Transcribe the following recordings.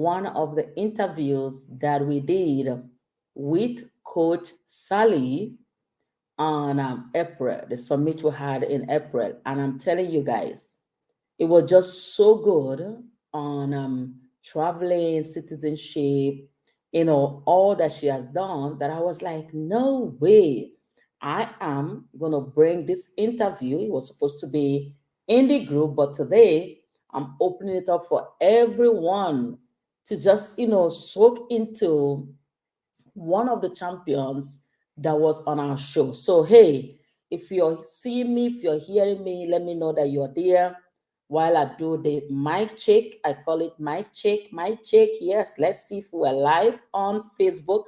one of the interviews that we did with Coach Sally on April, the summit we had in April. And I'm telling you guys, it was just so good on traveling, citizenship, all that she has done, that I was like, no way. I am going to bring this interview. It was supposed to be in the group, but today I'm opening it up for everyone to just, soak into one of the champions that was on our show. So, hey, if you're seeing me, if you're hearing me, let me know that you're there while I do the mic check. I call it mic check, mic check. Yes, let's see if we're live on Facebook,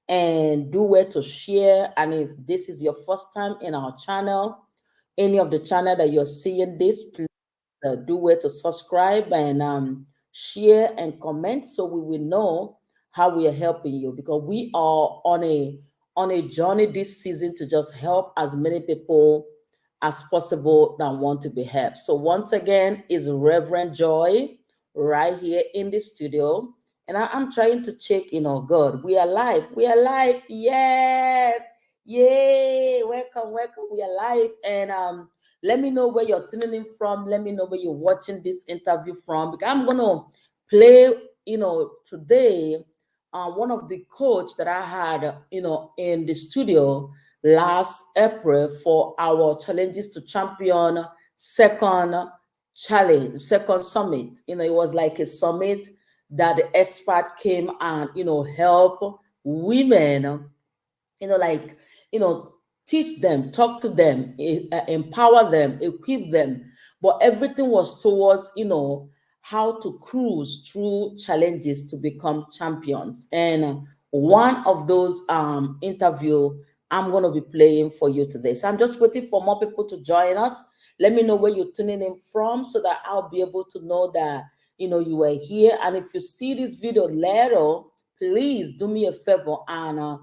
and do where to share. And if this is your first time in our channel, any of the channel that you're seeing this, please do where to subscribe and share and comment, so we will know how we are helping you, because we are on a journey this season to just help as many people as possible that want to be helped. So once again, is Reverend Joy right here in the studio, and I'm trying to check. God, we are live. We are live. Yes, yay! Welcome, welcome. We are live, and let me know where you're tuning in from. Let me know where you're watching this interview from, because I'm gonna play, today, one of the coach that I had, in the studio last April for our Challenges to Champion second challenge, second summit. It was like a summit that the expert came and, help women, like, you know, teach them, talk to them, empower them, equip them. But everything was towards, how to cruise through challenges to become champions. And one of those interview I'm going to be playing for you today. So I'm just waiting for more people to join us. Let me know where you're tuning in from, so that I'll be able to know that, you were here. And if you see this video later, please do me a favor and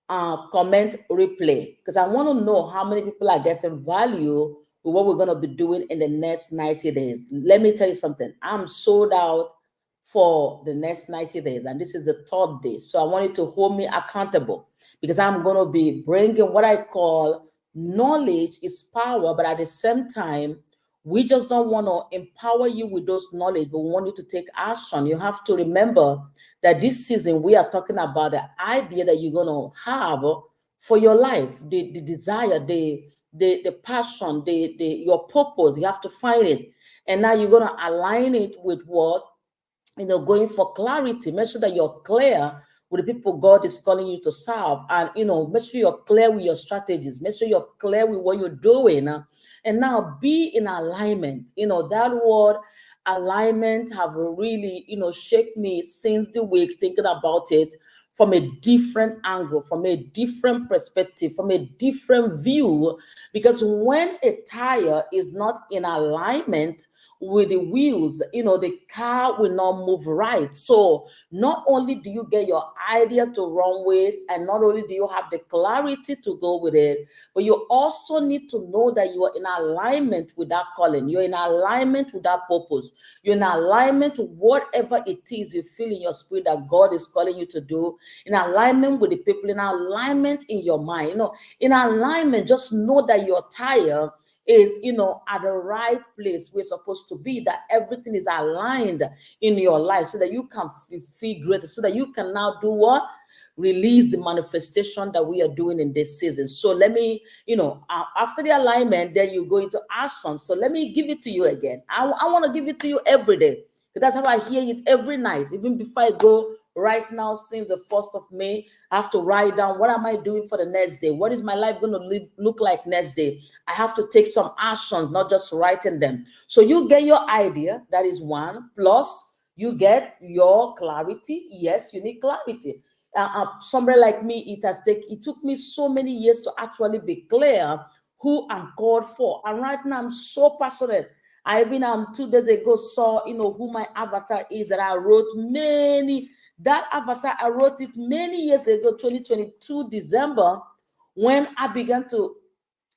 comment replay, because I want to know how many people are getting value with what we're going to be doing in the next 90 days. Let me tell you something. I'm sold out for the next 90 days, and this is the third day. So I want you to hold me accountable, because I'm going to be bringing what I call knowledge is power, but at the same time, we just don't want to empower you with those knowledge, but we want you to take action. You have to remember that this season we are talking about the idea that you're going to have for your life, the desire, the passion, your purpose. You have to find it, and now you're going to align it with what, going for clarity. Make sure that you're clear with the people God is calling you to serve, and make sure you're clear with your strategies. Make sure you're clear with what you're doing, and now be in alignment. That word alignment have really shaped me since the week, thinking about it from a different angle, from a different perspective, from a different view. Because when a tire is not in alignment with the wheels, the car will not move right. So not only do you get your idea to run with, and not only do you have the clarity to go with it, but you also need to know that you are in alignment with that calling. You're in alignment with that purpose. You're in alignment with whatever it is you feel in your spirit that God is calling you to do, in alignment with the people, in alignment in your mind, in alignment. Just know that your tire is, at the right place we're supposed to be, that everything is aligned in your life, so that you can feel greater, so that you can now do what? Release the manifestation that we are doing in this season. So let me, after the alignment, then you go into action. So let me give it to you again. I want to give it to you every day, because that's how I hear it every night. Even before I go right now, since the 1st of May, I have to write down, what am I doing for the next day? What is my life going to look like next day? I have to take some actions, not just writing them. So you get your idea, that is one, plus you get your clarity. Yes, you need clarity. Somebody like me, it took me so many years to actually be clear who I'm called for. And right now I'm so passionate. I even 2 days ago saw who my avatar is, that I wrote that avatar, I wrote it many years ago, 2022 December, when I began to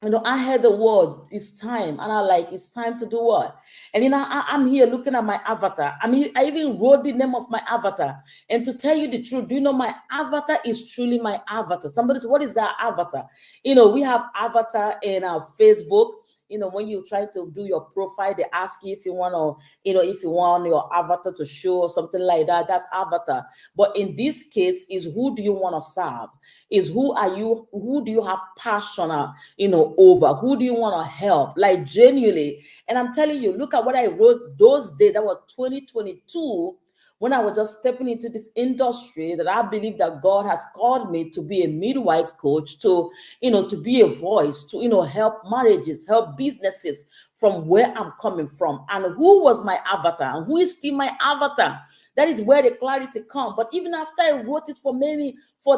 I heard the word, it's time. And I like, it's time to do what? And I'm here looking at my avatar. I mean, I even wrote the name of my avatar. And to tell you the truth, do you know my avatar is truly my avatar? Somebody said, what is that avatar? We have avatar in our Facebook. When you try to do your profile, they ask you if you want to, if you want your avatar to show or something like that. That's avatar. But in this case, is who do you want to serve? Is who do you have passion, over? Who do you want to help? Like genuinely. And I'm telling you, look at what I wrote those days. That was 2022 when I was just stepping into this industry that I believe that God has called me to be a midwife coach, to be a voice, to, help marriages, help businesses from where I'm coming from. And who was my avatar? And who is still my avatar? That is where the clarity comes. But even after I wrote it for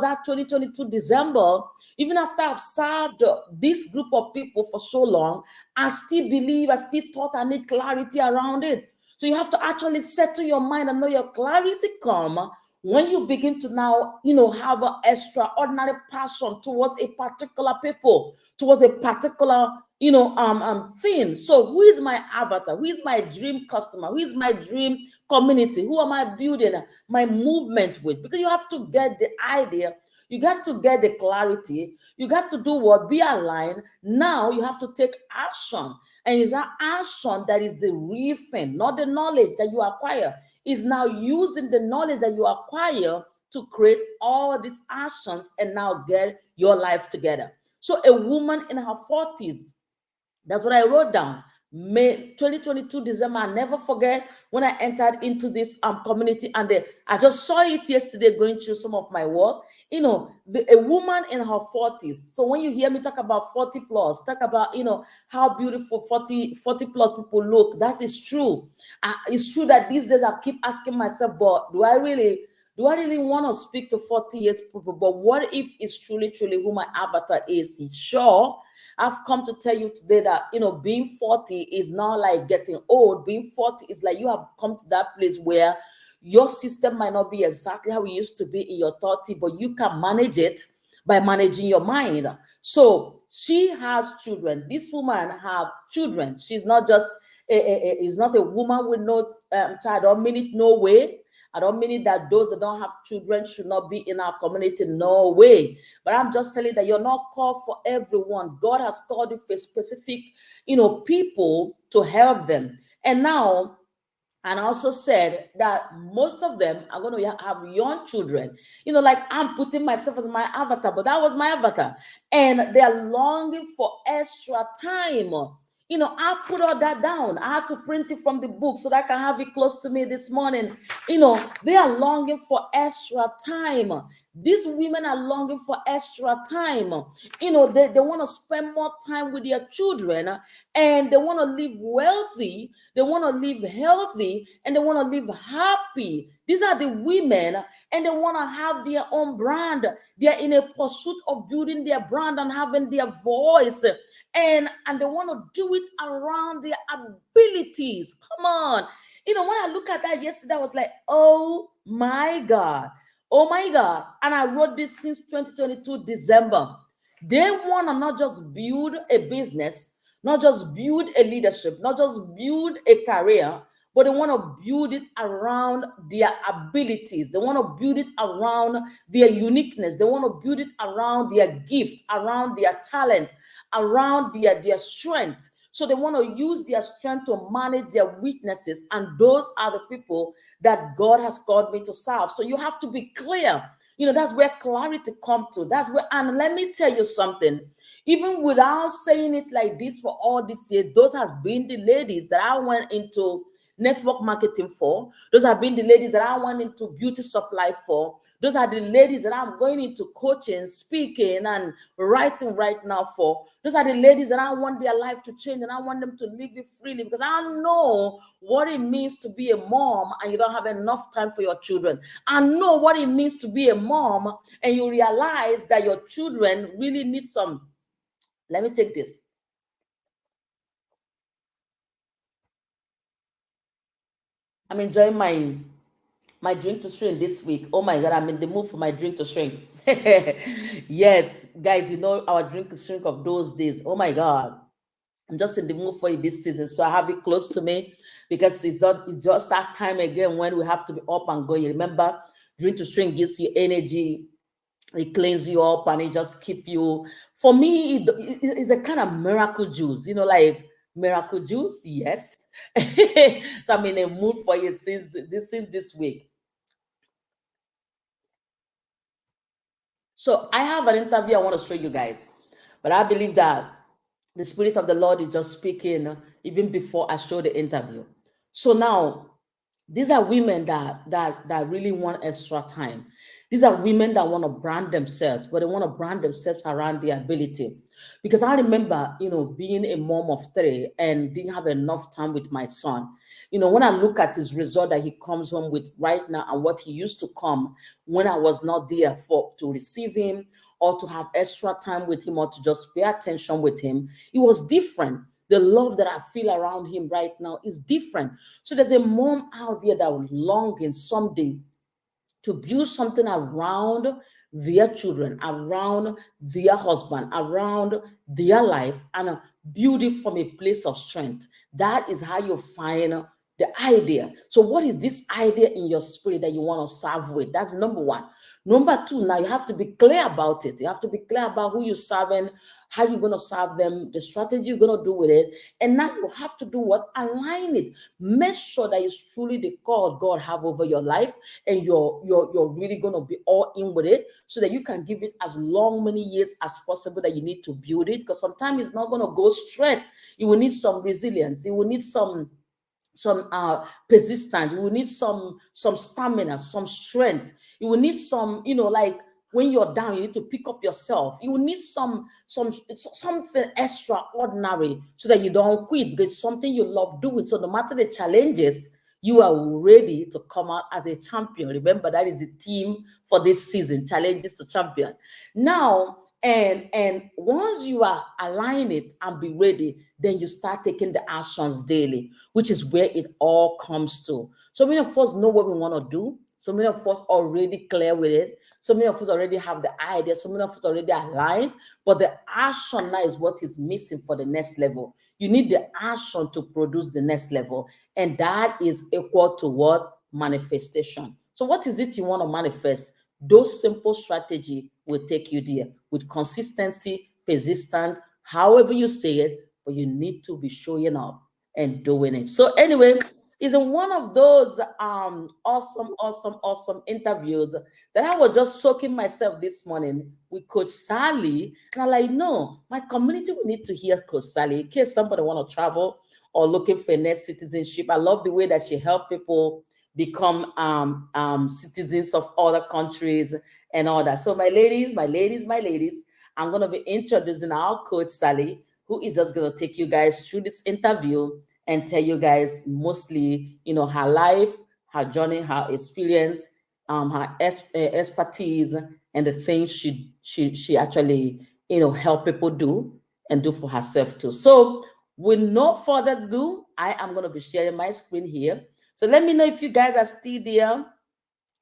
that 2022 December, even after I've served this group of people for so long, I still believe, I still thought I need clarity around it. So you have to actually settle your mind and know your clarity come when you begin to now, have an extraordinary passion towards a particular people, towards a particular, thing. So who is my avatar? Who is my dream customer? Who is my dream community? Who am I building my movement with? Because you have to get the idea. You got to get the clarity. You got to do what? Be aligned. Now you have to take action. And it's that action that is the real thing, not the knowledge that you acquire. Is now using the knowledge that you acquire to create all these actions and now get your life together. So a woman in her 40s, that's what I wrote down. May 2022 December. I never forget when I entered into this community, and I just saw it yesterday going through some of my work. A woman in her 40s. So when you hear me talk about 40 plus, talk about how beautiful 40 plus people look. That is true. It's true that these days I keep asking myself, but do I really want to speak to 40 years people? But what if it's truly who my avatar is? Sure, I've come to tell you today that, being 40 is not like getting old. Being 40 is like you have come to that place where your system might not be exactly how it used to be in your 30, but you can manage it by managing your mind. So she has children. This woman have children. She's not just is not a woman with no child. I don't mean it no way. I don't mean it that those that don't have children should not be in our community. No way. But I'm just telling you that you're not called for everyone. God has called you for specific, people to help them. And now, and also said that most of them are going to have young children. Like I'm putting myself as my avatar, but that was my avatar. And they're longing for extra time. I put all that down. I had to print it from the book so that I can have it close to me this morning. They are longing for extra time. These women are longing for extra time. They want to spend more time with their children, and they want to live wealthy, they want to live healthy, and they want to live happy. These are the women, and they want to have their own brand. They are in a pursuit of building their brand and having their voice. And they want to do it around their abilities. Come on. When I look at that yesterday, I was like, oh my God. Oh my God. And I wrote this since 2022 December. They want to not just build a business, not just build a leadership, not just build a career, but they want to build it around their abilities. They want to build it around their uniqueness. They want to build it around their gift, around their talent, around their strength. So they want to use their strength to manage their weaknesses. And those are the people that God has called me to serve. So you have to be clear. That's where clarity comes to. That's where, and let me tell you something. Even without saying it like this for all this year, those has been the ladies that I went into network marketing for. Those have been the ladies that I went into beauty supply for. Those are the ladies that I'm going into coaching, speaking, and writing right now for. Those are the ladies that I want their life to change, and I want them to live it freely, because I know what it means to be a mom and you don't have enough time for your children. I know what it means to be a mom and you realize that your children really need some. Let me take this. I'm enjoying my my drink to shrink this week. Oh my God, I'm in the mood for my drink to shrink. Yes, guys, you know our drink to shrink of those days. Oh my God. I'm just in the mood for it this season, so I have it close to me because it's just that time again when we have to be up and going. Remember, drink to shrink gives you energy, it cleans you up, and it just keep you. For me, it's a kind of miracle juice, like miracle juice. Yes, so I'm in a mood for it since this week. So I have an interview I want to show you guys, but I believe that the Spirit of the Lord is just speaking even before I show the interview. So now, these are women that really want extra time. These are women that want to brand themselves, but they want to brand themselves around their ability. Because I remember, being a mom of three and didn't have enough time with my son. When I look at his result that he comes home with right now and what he used to come when I was not there for to receive him or to have extra time with him or to just pay attention with him, it was different. The love that I feel around him right now is different. So there's a mom out there that will longing someday to build something around their children, around their husband, around their life, and build it from a place of strength. That is how you find the idea. So, what is this idea in your spirit that you want to serve with? That's number one. Number two, now you have to be clear about it. You have to be clear about who you're serving, how you're going to serve them, the strategy you're going to do with it. And now you have to do what? Align it. Make sure that it's truly the call God have over your life, and you're really going to be all in with it so that you can give it as long many years as possible that you need to build it, because sometimes it's not going to go straight. You will need some resilience. You will need some persistence. You will need some stamina, some strength. You will need some, like when you're down, you need to pick up yourself. You will need something extraordinary so that you don't quit, because it's something you love doing. So no matter the challenges, you are ready to come out as a champion. Remember, that is the theme for this season, Challenges to Champion. Now, and once you are align it and be ready, then you start taking the actions daily, which is where it all comes to. So many of us know what we want to do. So many of us already clear with it. So many of us already have the idea. So many of us already aligned. But the action now is what is missing for the next level. You need the action to produce the next level. And that is equal to what? Manifestation. So what is it you want to manifest? Those simple strategy will take you there with consistency, persistent, however you say it, but you need to be showing up and doing it. So anyway, it's one of those awesome interviews that I was just soaking myself this morning with Coach Sally. And I'm like, no, my community will need to hear Coach Sally in case somebody want to travel or looking for next citizenship. I love the way that she helped people become citizens of other countries and all that. So my ladies, I'm going to be introducing our Coach Sally, who is just going to take you guys through this interview and tell you guys mostly, her life, her journey, her experience, her expertise, and the things she actually, help people do and do for herself too. So with no further ado, I am going to be sharing my screen here. So let me know if you guys are still there.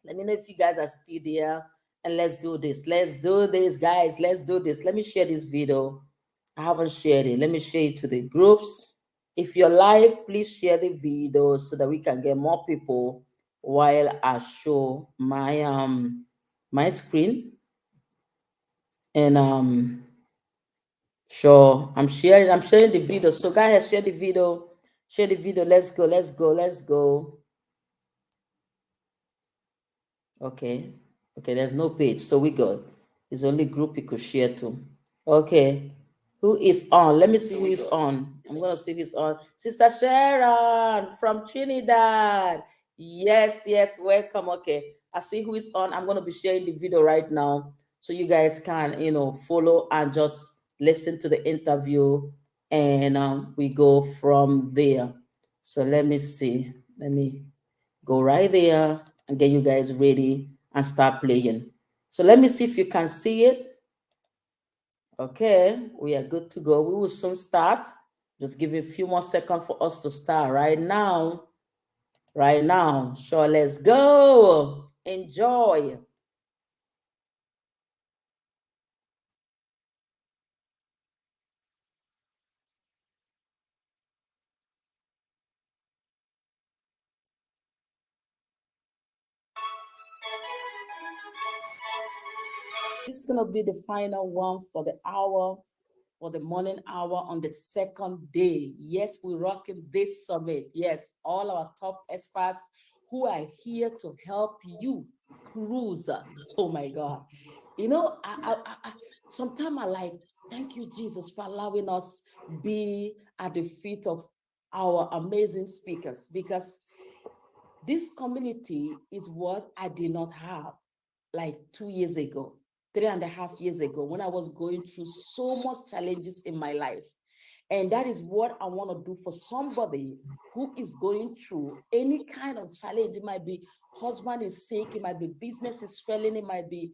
Let me know if you guys are still there. And let's do this. Let's do this, guys. Let's do this. Let me share this video. I haven't shared it. Let me share it to the groups. If you're live, please share the video so that we can get more people while I show my screen. And sure, I'm sharing the video. So guys, share the video. Share the video. Let's go. Let's go. Let's go. Okay. Okay, there's no page, so we good. It's only group you could share to. Okay. Who is on? Let me see who is on. I'm gonna see who's on. Sister Sharon from Trinidad. Yes, yes, welcome. Okay. I see who is on. I'm gonna be sharing the video right now so you guys can, follow and just listen to the interview, and we go from there. So let me see. Let me go right there and get you guys ready and start playing. So let me see if you can see it. Okay, we are good to go. We will soon start. Just give it a few more seconds for us to start right now. right now. Sure, let's go. Enjoy. This is going to be the final one for the hour, for the morning hour on the second day. Yes, we're rocking this summit. Yes, all our top experts who are here to help you cruise. Oh my God. You know, sometimes I like, thank you, Jesus, for allowing us be at the feet of our amazing speakers, because this community is what I did not have like 2 years ago, 3.5 years ago, when I was going through so much challenges in my life. And that is what I want to do for somebody who is going through any kind of challenge. It might be husband is sick, it might be business is failing, it might be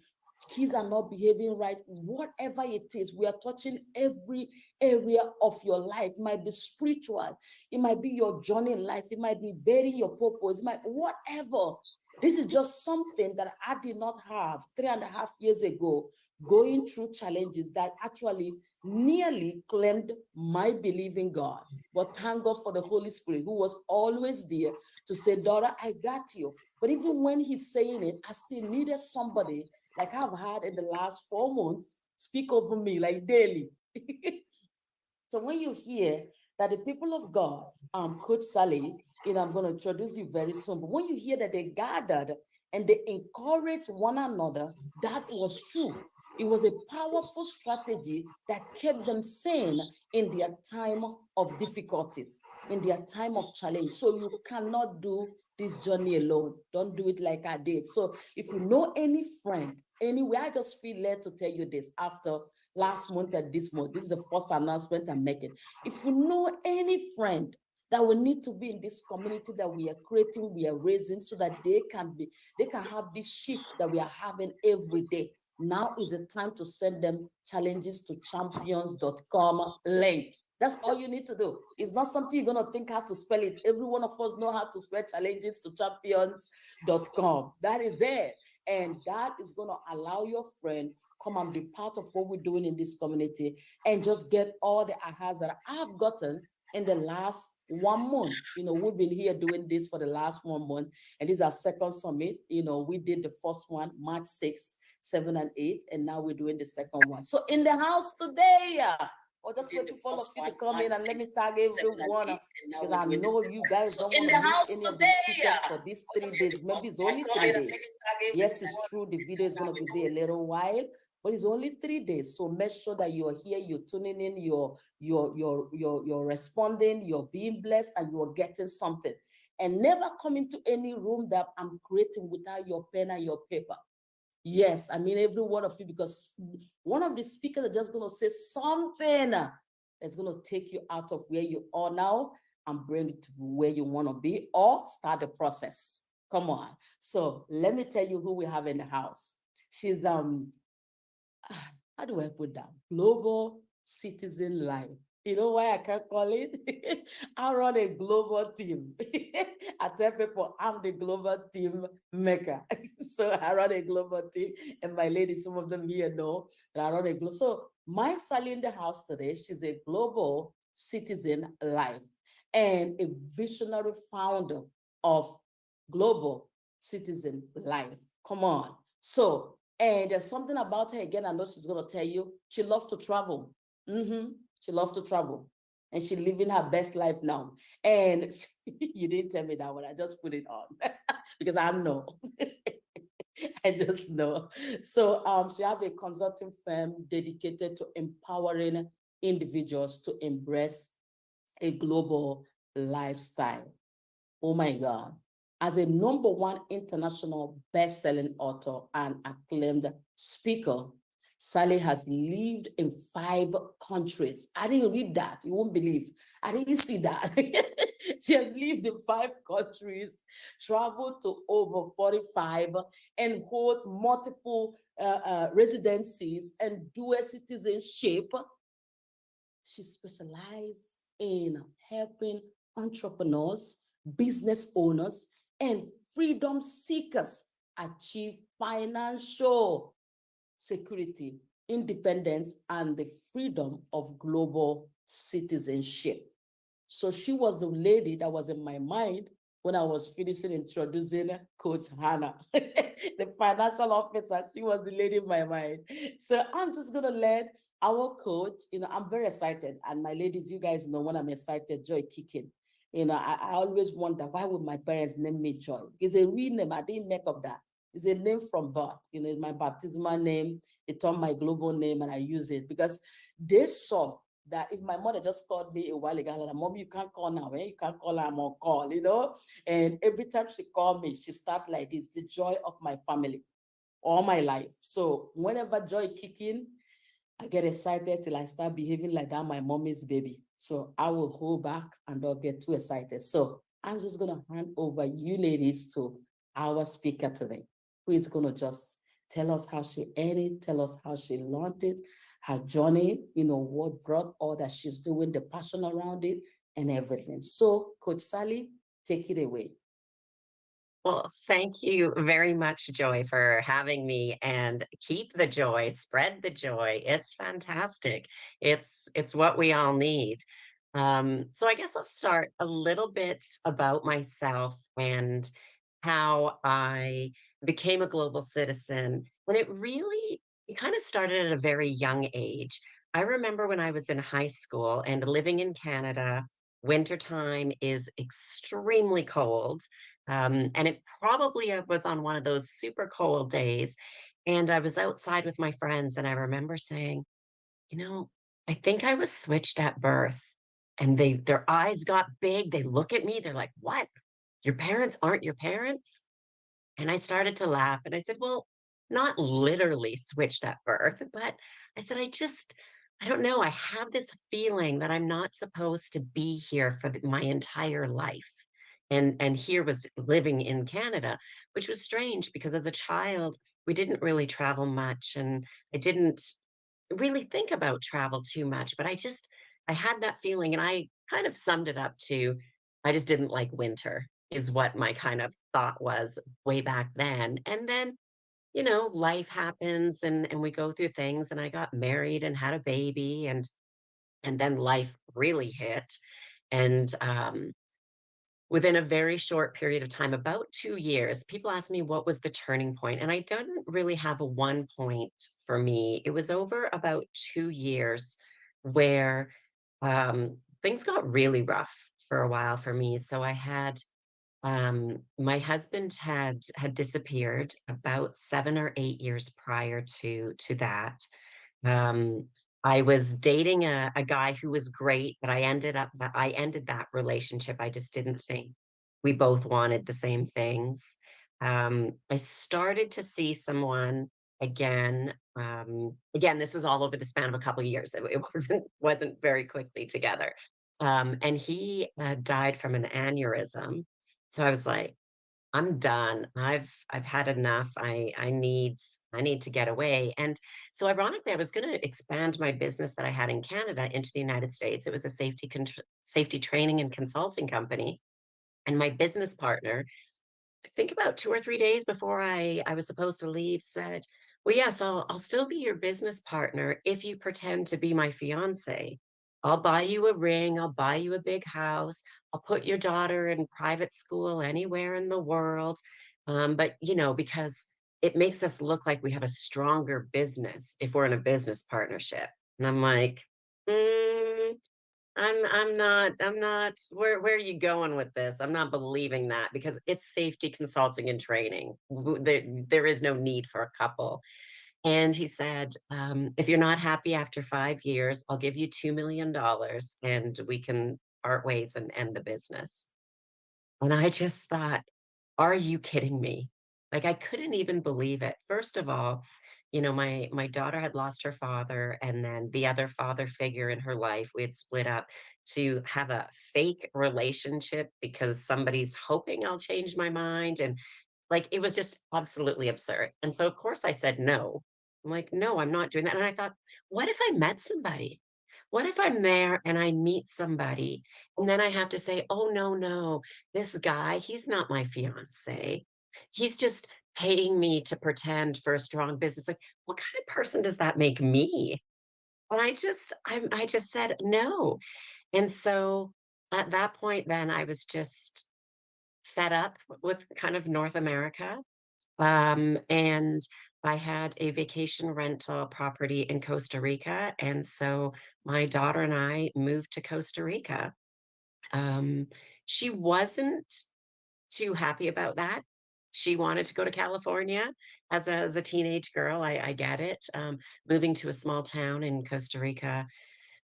kids are not behaving right, whatever it is. We are touching every area of your life. It might be spiritual, it might be your journey in life, it might be burying your purpose, it might whatever. This is just something that I did not have 3.5 years ago, going through challenges that actually nearly claimed my belief in God. But thank God for the Holy Spirit, who was always there to say, daughter, I got you. But even when he's saying it, I still needed somebody like I've had in the last 4 months speak over me like daily. So when you hear that the people of God, Coach Sally, I'm going to introduce you very soon, but when you hear that they gathered and they encouraged one another, that was true. It was a powerful strategy that kept them sane in their time of difficulties, in their time of challenge. So you cannot do this journey alone. Don't do it like I did. So if you know any friend, anyway, I just feel led to tell you this after last month and this month. This is the first announcement I'm making. If you know any friend that will need to be in this community that we are creating, we are raising, so that they can have this shift that we are having every day. Now is the time to send them challenges2champions.com link. That's all you need to do. It's not something you're going to think how to spell it. Every one of us know how to spell challenges2champions.com. That is it. And that is going to allow your friend come and be part of what we're doing in this community and just get all the ahas that I've gotten in the last 1 month. We've been here doing this for the last 1 month, and this is our second summit. We did the first one March 6th, 7 and 8, and now we're doing the second one. So in the house today, or just waiting for all of you to come in and let me tag everyone, because I know you guys don't want to miss any of the speakers for these 3 days. Maybe it's only 3 days. Yes, it's true. The video is going to be there a little while, but it's only 3 days. So make sure that you're here, you're tuning in, you're responding, you're being blessed, and you're getting something. And never come into any room that I'm creating without your pen and your paper. Yes, I mean every one of you, because one of the speakers are just going to say something that's going to take you out of where you are now and bring it to where you want to be, or start the process. Come on. So let me tell you who we have in the house. She's how do I put that? Global Citizen Life. You know why I can't call it? I run a global team. I tell people I'm the global team maker. So I run a global team, and my ladies, some of them here know that I run a global. So my Sally in the house today, she's a global citizen life and a visionary founder of Global Citizen Life. Come on. So, and there's something about her again. I know she's gonna tell you. She loves to travel. She loves to travel, and she's living her best life now. And you didn't tell me that one. I just put it on because I know. I just know. So, she have a consulting firm dedicated to empowering individuals to embrace a global lifestyle. Oh my God. As a #1 international best-selling author and acclaimed speaker, Sally has lived in 5 countries. I didn't read that. You won't believe. I didn't see that. She has lived in 5 countries, traveled to over 45, and holds multiple residencies and dual citizenship. She specializes in helping entrepreneurs business owners, and freedom seekers achieve financial security, independence, and the freedom of global citizenship. So she was the lady that was in my mind when I was finishing introducing Coach Hannah, the financial officer. She was the lady in my mind. So I'm just gonna let our coach, I'm very excited. And my ladies, you guys know when I'm excited, joy kicking. I always wonder why would my parents name me Joy? It's a real name. I didn't make up that. It's a name from birth. It's my baptismal name. It's on my global name, and I use it because they saw that if my mother just called me a while ago, like, Mom, you can't call now, eh? You can't call her, I'm on call. And every time she called me, she start like this, the joy of my family all my life. So whenever joy kick in, I get excited till I start behaving like that, my mommy's baby. So I will hold back and don't get too excited. So I'm just going to hand over you ladies to our speaker today, who is going to just tell us how she earned it, tell us how she learned it, her journey, what brought all that she's doing, the passion around it, and everything. So, Coach Sally, take it away. Well, thank you very much, Joy, for having me and keep the joy, spread the joy. It's fantastic. It's what we all need. So I guess I'll start a little bit about myself and how I became a global citizen. And it kind of started at a very young age. I remember when I was in high school and living in Canada, wintertime is extremely cold. And it probably was on one of those super cold days. And I was outside with my friends, and I remember saying, you know, I think I was switched at birth. And their eyes got big. They look at me, they're like, what? Your parents aren't your parents? And I started to laugh and I said, well, not literally switched at birth, but I said, I don't know. I have this feeling that I'm not supposed to be here for my entire life. And here was living in Canada, which was strange because as a child, we didn't really travel much. And I didn't really think about travel too much, but I had that feeling and I kind of summed it up to I just didn't like winter is what my kind of thought was way back then. And then, life happens and we go through things and I got married and had a baby and then life really hit. And within a very short period of time, about 2 years, people ask me what was the turning point, and I don't really have a one point for me. It was over about 2 years where things got really rough for a while for me. So I had my husband had disappeared about 7 or 8 years prior to that. um, I was dating a guy who was great, but I ended that relationship. I just didn't think we both wanted the same things. I started to see someone again. Again, this was all over the span of a couple of years. It wasn't very quickly together. And he died from an aneurysm. So I was like, I'm done. I've had enough. I need to get away. And so ironically, I was going to expand my business that I had in Canada into the United States. It was a safety training and consulting company. And my business partner, I think about 2 or 3 days before I was supposed to leave, said, well, yes, I'll still be your business partner if you pretend to be my fiance. I'll buy you a ring, I'll buy you a big house, I'll put your daughter in private school anywhere in the world. But because it makes us look like we have a stronger business if we're in a business partnership. And I'm like, "Mm, I'm not where are you going with this? I'm not believing that because it's safety consulting and training. There is no need for a couple." And he said, if you're not happy after 5 years, I'll give you $2 million and we can part ways and end the business. And I just thought, are you kidding me? Like I couldn't even believe it. First of all, my daughter had lost her father, and then the other father figure in her life, we had split up to have a fake relationship because somebody's hoping I'll change my mind. And like it was just absolutely absurd. And so of course I said no. I'm like, no, I'm not doing that. And I thought, what if I met somebody? What if I'm there and I meet somebody and then I have to say, "Oh, no, no, this guy, he's not my fiancé. He's just paying me to pretend for a strong business." Like, what kind of person does that make me? And I just said, "No." And so at that point, then I was just fed up with kind of North America. And I had a vacation rental property in Costa Rica. And so my daughter and I moved to Costa Rica. Um, she wasn't too happy about that. She wanted to go to California as a teenage girl. I get it. Moving to a small town in Costa Rica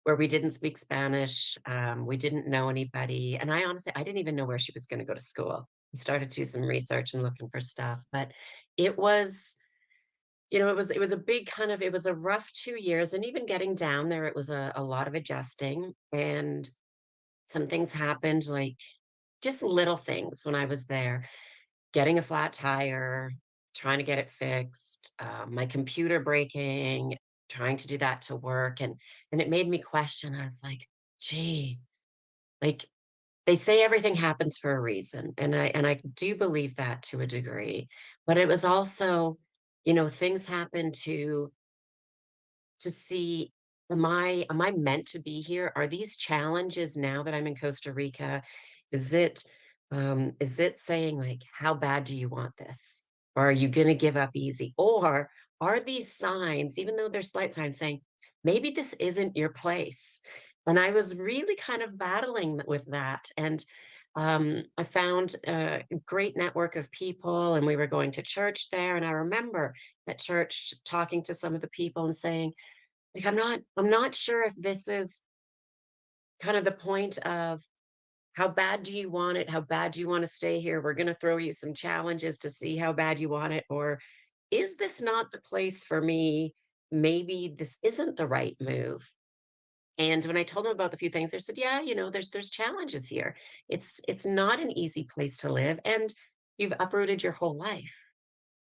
where we didn't speak Spanish. We didn't know anybody. And I honestly, I didn't even know where she was going to go to school. I started to do some research and looking for stuff, but it was, it was a big kind of, it was a rough 2 years. And even getting down there, it was a lot of adjusting. And some things happened, like just little things when I was there, getting a flat tire, trying to get it fixed, my computer breaking, trying to do that to work. And it made me question. I was like, gee, like they say everything happens for a reason. And I do believe that to a degree. But it was also, things happen to see, am I meant to be here? Are these challenges now that I'm in Costa Rica? Is it is it saying like, how bad do you want this? Or are you gonna give up easy? Or are these signs, even though they're slight signs, saying maybe this isn't your place? And I was really kind of battling with that. And I found a great network of people, and we were going to church there. And I remember at church talking to some of the people and saying, like, I'm not sure if this is kind of the point of how bad do you want it? How bad do you want to stay here? We're going to throw you some challenges to see how bad you want it. Or is this not the place for me? Maybe this isn't the right move. And when I told them about the few things, they said, "Yeah, there's challenges here. It's not an easy place to live, and you've uprooted your whole life.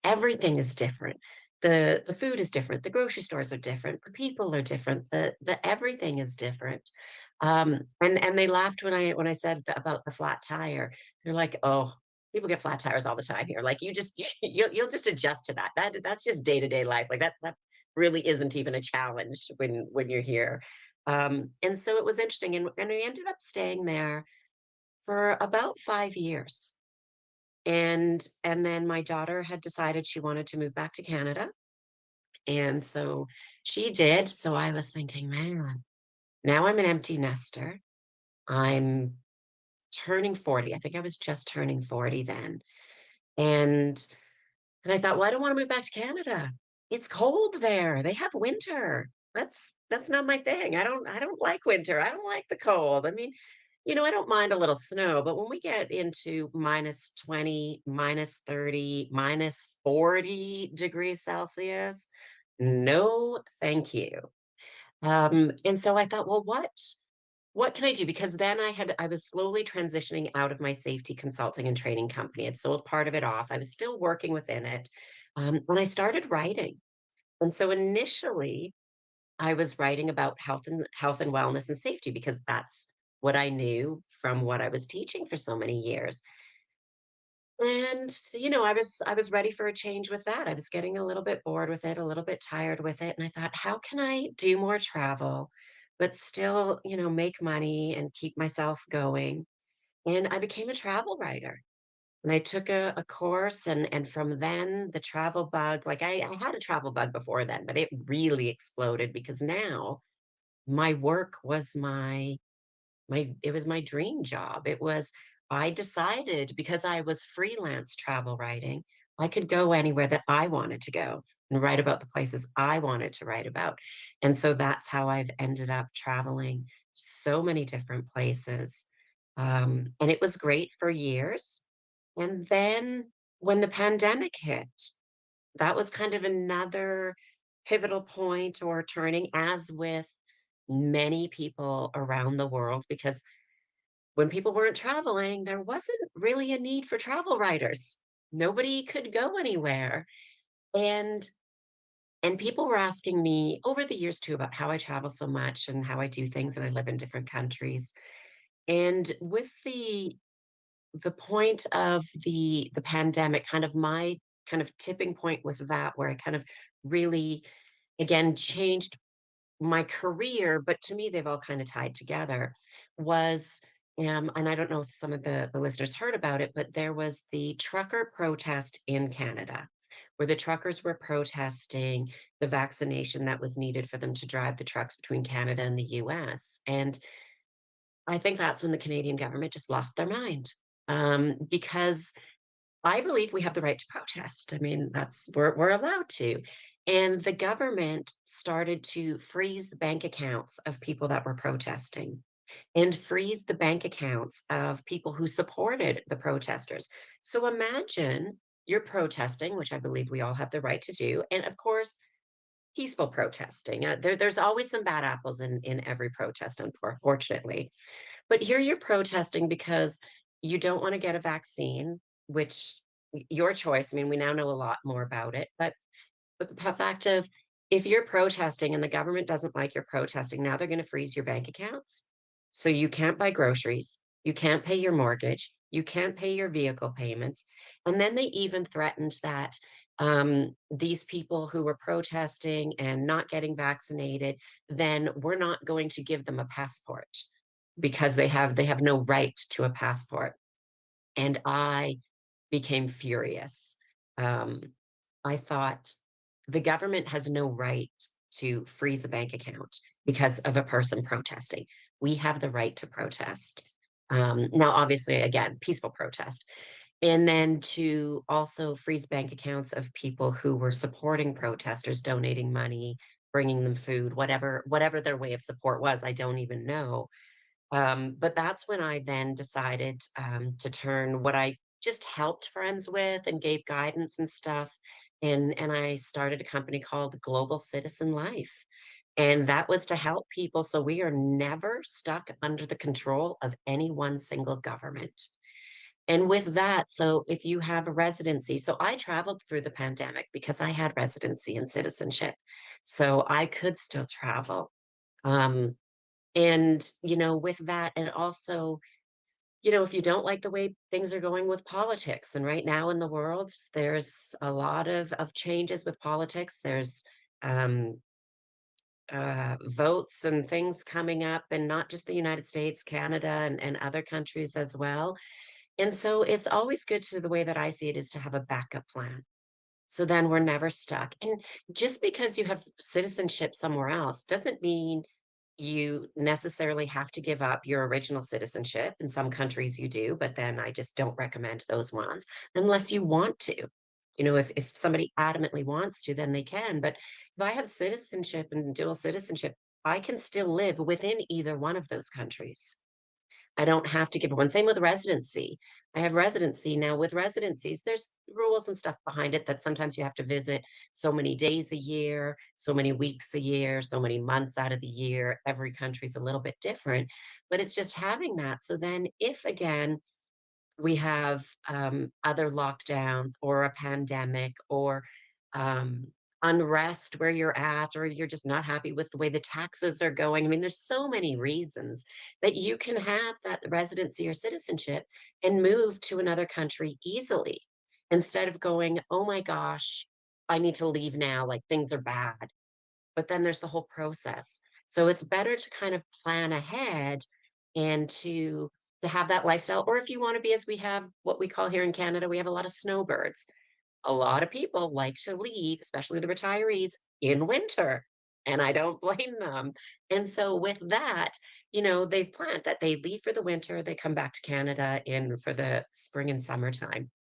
Everything is different. The food is different, the grocery stores are different, the people are different, the everything is different." And they laughed when I said about the flat tire. They're like, "Oh, people get flat tires all the time here. Like you just you'll just adjust to that. That's just day-to-day life. Like that really isn't even a challenge when you're here." And so it was interesting. And we ended up staying there for about 5 years. And then my daughter had decided she wanted to move back to Canada, and so she did. So I was thinking, "Man, now I'm an empty nester. I'm turning 40." I think I was just turning 40 then. And and I thought, "Well, I don't wanna move back to Canada. It's cold there. They have winter. That's not my thing. I don't like winter. I don't like the cold." I mean, I don't mind a little snow, but when we get into -20, -30, -40 degrees Celsius, no, thank you. And so I thought, well, what can I do? Because then I was slowly transitioning out of my safety consulting and training company. I'd sold part of it off. I was still working within it. And I started writing. And so initially I was writing about health and wellness and safety because that's what I knew from what I was teaching for so many years. And I was ready for a change with that. I was getting a little bit bored with it, a little bit tired with it, and I thought, how can I do more travel but still, make money and keep myself going? And I became a travel writer. And I took a course, and from then the travel bug, like I had a travel bug before then, but it really exploded because now my work was my dream job. I decided, because I was freelance travel writing, I could go anywhere that I wanted to go and write about the places I wanted to write about. And so that's how I've ended up traveling so many different places. And it was great for years. And then when the pandemic hit, that was kind of another pivotal point or turning, as with many people around the world, because when people weren't traveling, there wasn't really a need for travel writers. Nobody could go anywhere. And And people were asking me over the years too about how I travel so much and how I do things and I live in different countries. And with the point of the pandemic, kind of my kind of tipping point with that, where I kind of really again changed my career, but to me they've all kind of tied together, was and I don't know if some of the listeners heard about it, but there was the trucker protest in Canada, where the truckers were protesting the vaccination that was needed for them to drive the trucks between Canada and the US. And I think that's when the Canadian government just lost their mind. Because I believe we have the right to protest. I mean, that's we're allowed to. And the government started to freeze the bank accounts of people that were protesting and freeze the bank accounts of people who supported the protesters. So imagine you're protesting, which I believe we all have the right to do. And of course, peaceful protesting. There's always some bad apples in every protest, unfortunately. But here you're protesting because you don't want to get a vaccine, which your choice. I mean, we now know a lot more about it, but the fact of if you're protesting and the government doesn't like your protesting, now they're going to freeze your bank accounts. So you can't buy groceries, you can't pay your mortgage, you can't pay your vehicle payments. And then they even threatened that these people who were protesting and not getting vaccinated, then we're not going to give them a passport because they have no right to a passport. And I became furious. Um, I thought the government has no right to freeze a bank account because of a person protesting. We have the right to protest. Now, obviously, again, peaceful protest. And then to also freeze bank accounts of people who were supporting protesters, donating money, bringing them food, whatever their way of support was, I don't even know. But that's when I then decided to turn what I just helped friends with and gave guidance and stuff. And I started a company called Global Citizen Life. And that was to help people so we are never stuck under the control of any one single government. And with that, so if you have a residency, so I traveled through the pandemic because I had residency and citizenship. So I could still travel. Um, and, with that, and also, if you don't like the way things are going with politics, and right now in the world, there's a lot of changes with politics. There's um, votes and things coming up, and not just the United States, Canada, and other countries as well. And so it's always good to the way that I see it is to have a backup plan. So then we're never stuck. And just because you have citizenship somewhere else doesn't mean you necessarily have to give up your original citizenship. In some countries you do, but then I just don't recommend those ones unless you want to. If somebody adamantly wants to, then they can. But if I have citizenship and dual citizenship, I can still live within either one of those countries. I don't have to give one. Same with residency. I have residency now. With residencies, there's rules and stuff behind it that sometimes you have to visit so many days a year, so many weeks a year, so many months out of the year. Every country's a little bit different, but it's just having that. So then, if again, we have other lockdowns or a pandemic or um, unrest where you're at, or you're just not happy with the way the taxes are going. I mean, there's so many reasons that you can have that residency or citizenship and move to another country easily instead of going, oh my gosh, I need to leave now, like things are bad. But then there's the whole process. So it's better to kind of plan ahead and to have that lifestyle. Or if you want to be, as we have what we call here in Canada, we have a lot of snowbirds. A lot of people like to leave, especially the retirees, in winter. And I don't blame them. And so with that, they've planned that they leave for the winter, they come back to Canada in for the spring and summertime,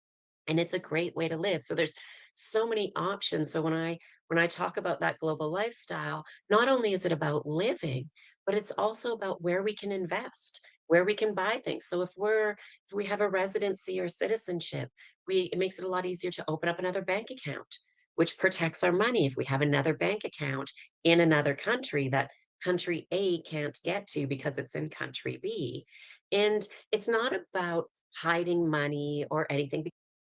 and it's a great way to live. So there's so many options. So when I talk about that global lifestyle, not only is it about living, but it's also about where we can invest, where we can buy things. So if we have a residency or citizenship, we it makes it a lot easier to open up another bank account, which protects our money if we have another bank account in another country that country A can't get to because it's in country B. And it's not about hiding money or anything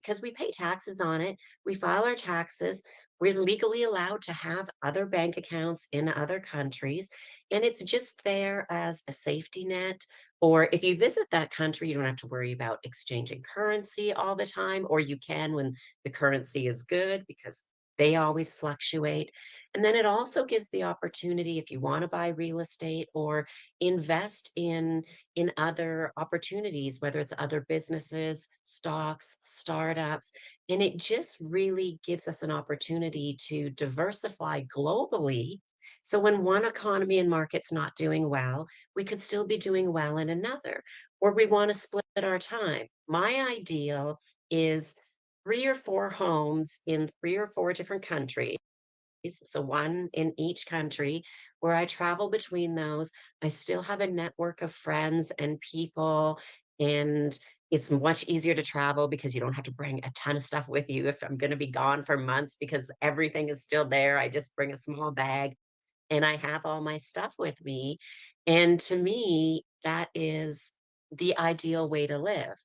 because we pay taxes on it. We file our taxes. We're legally allowed to have other bank accounts in other countries, and it's just there as a safety net. Or if you visit that country, you don't have to worry about exchanging currency all the time, or you can when the currency is good because they always fluctuate. And then it also gives the opportunity if you want to buy real estate or invest in other opportunities, whether it's other businesses, stocks, startups, and it just really gives us an opportunity to diversify globally. So when one economy and market's not doing well, we could still be doing well in another, or we want to split our time. My ideal is 3 or 4 homes in 3 or 4 different countries, so one in each country, where I travel between those. I still have a network of friends and people, and it's much easier to travel because you don't have to bring a ton of stuff with you if I'm going to be gone for months because everything is still there. I just bring a small bag and I have all my stuff with me. And to me, that is the ideal way to live.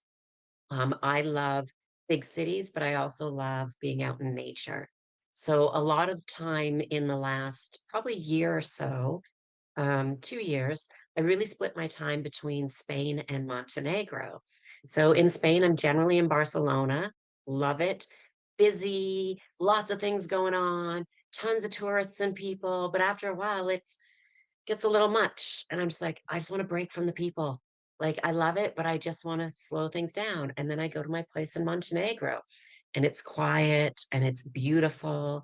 I love big cities, but I also love being out in nature. So a lot of time in the last probably year or so, 2 years, I really split my time between Spain and Montenegro. So in Spain, I'm generally in Barcelona, love it. Busy, lots of things going on, tons of tourists and people. But after a while, it's gets a little much. And I'm just like, I just want to break from the people. Like, I love it, but I just want to slow things down. And then I go to my place in Montenegro and it's quiet and it's beautiful.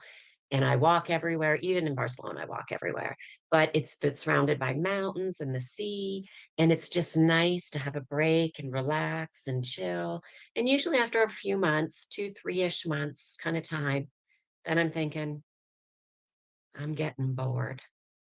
And I walk everywhere, even in Barcelona, I walk everywhere. But it's surrounded by mountains and the sea. And it's just nice to have a break and relax and chill. And usually after a few months, 2, 3-ish months kind of time, then I'm thinking, I'm getting bored.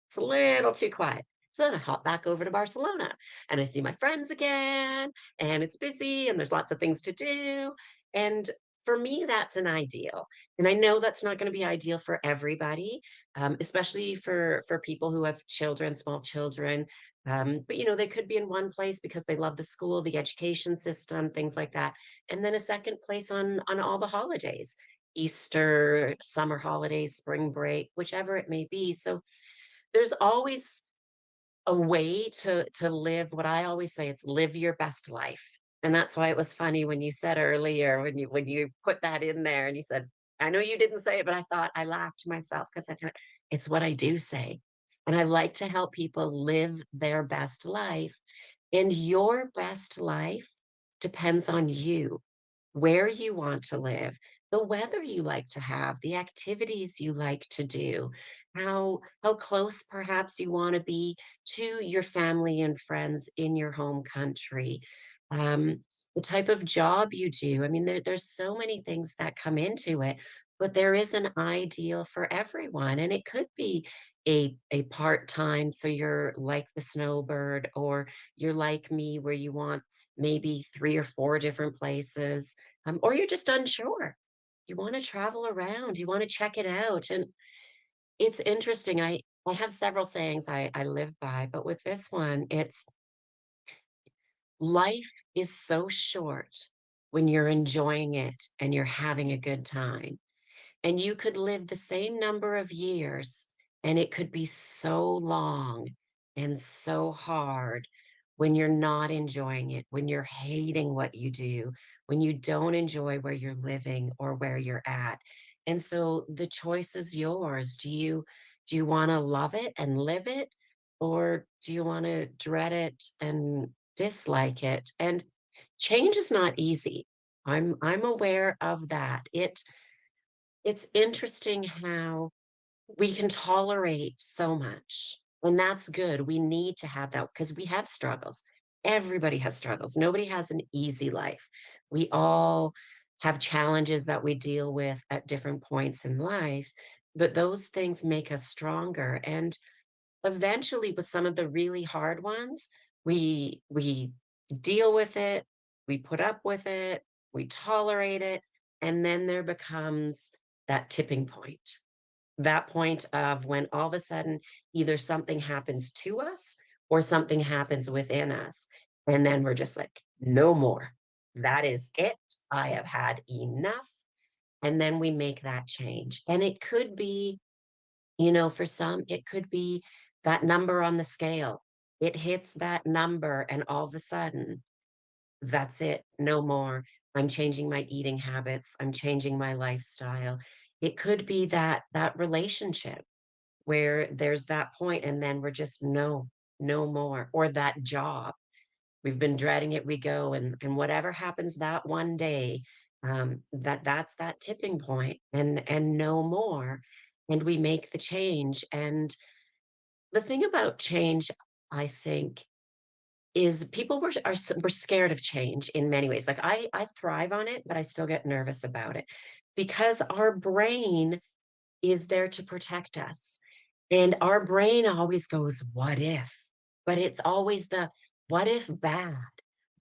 It's a little too quiet. So then I hop back over to Barcelona and I see my friends again, and it's busy and there's lots of things to do. And for me, that's an ideal. And I know that's not going to be ideal for everybody, especially for people who have children, small children. But they could be in one place because they love the school, the education system, things like that. And then a second place on all the holidays, Easter, summer holidays, spring break, whichever it may be. So there's always a way to live what I always say, it's live your best life. And that's why it was funny when you said earlier, when you put that in there and you said, I know you didn't say it, but I thought I laughed to myself because I thought it's what I do say. And I like to help people live their best life. And your best life depends on you, where you want to live, the weather you like to have, the activities you like to do, how close perhaps you want to be to your family and friends in your home country, the type of job you do. I mean, there's so many things that come into it, but there is an ideal for everyone, and it could be a part-time, so you're like the snowbird, or you're like me where you want maybe 3 or 4 different places, or you're just unsure. You want to travel around, you want to check it out. And it's interesting. I have several sayings I live by, but with this one, it's life is so short when you're enjoying it and you're having a good time. And you could live the same number of years, and it could be so long and so hard when you're not enjoying it, when you're hating what you do, when you don't enjoy where you're living or where you're at. And so the choice is yours. Do you want to love it and live it, or do you want to dread it and dislike it? And change is not easy. I'm aware of that. It's interesting how we can tolerate so much, and that's good. We need to have that because we have struggles. Everybody has struggles. Nobody has an easy life. We all have challenges that we deal with at different points in life, but those things make us stronger. And eventually, with some of the really hard ones, we deal with it, we put up with it, we tolerate it, and then there becomes that tipping point. That point of when all of a sudden either something happens to us or something happens within us. And then we're just like, no more. That is it. I have had enough. And then we make that change. And it could be, for some, it could be that number on the scale. It hits that number, and all of a sudden, that's it, no more. I'm changing my eating habits. I'm changing my lifestyle. It could be that relationship where there's that point, and then we're just no, no more. Or that job. We've been dreading it. We go, and whatever happens that one day, that's that tipping point, and no more. And we make the change. And the thing about change, I think, is people were scared of change in many ways. Like I thrive on it, but I still get nervous about it because our brain is there to protect us. And our brain always goes, what if? But it's always the what if bad?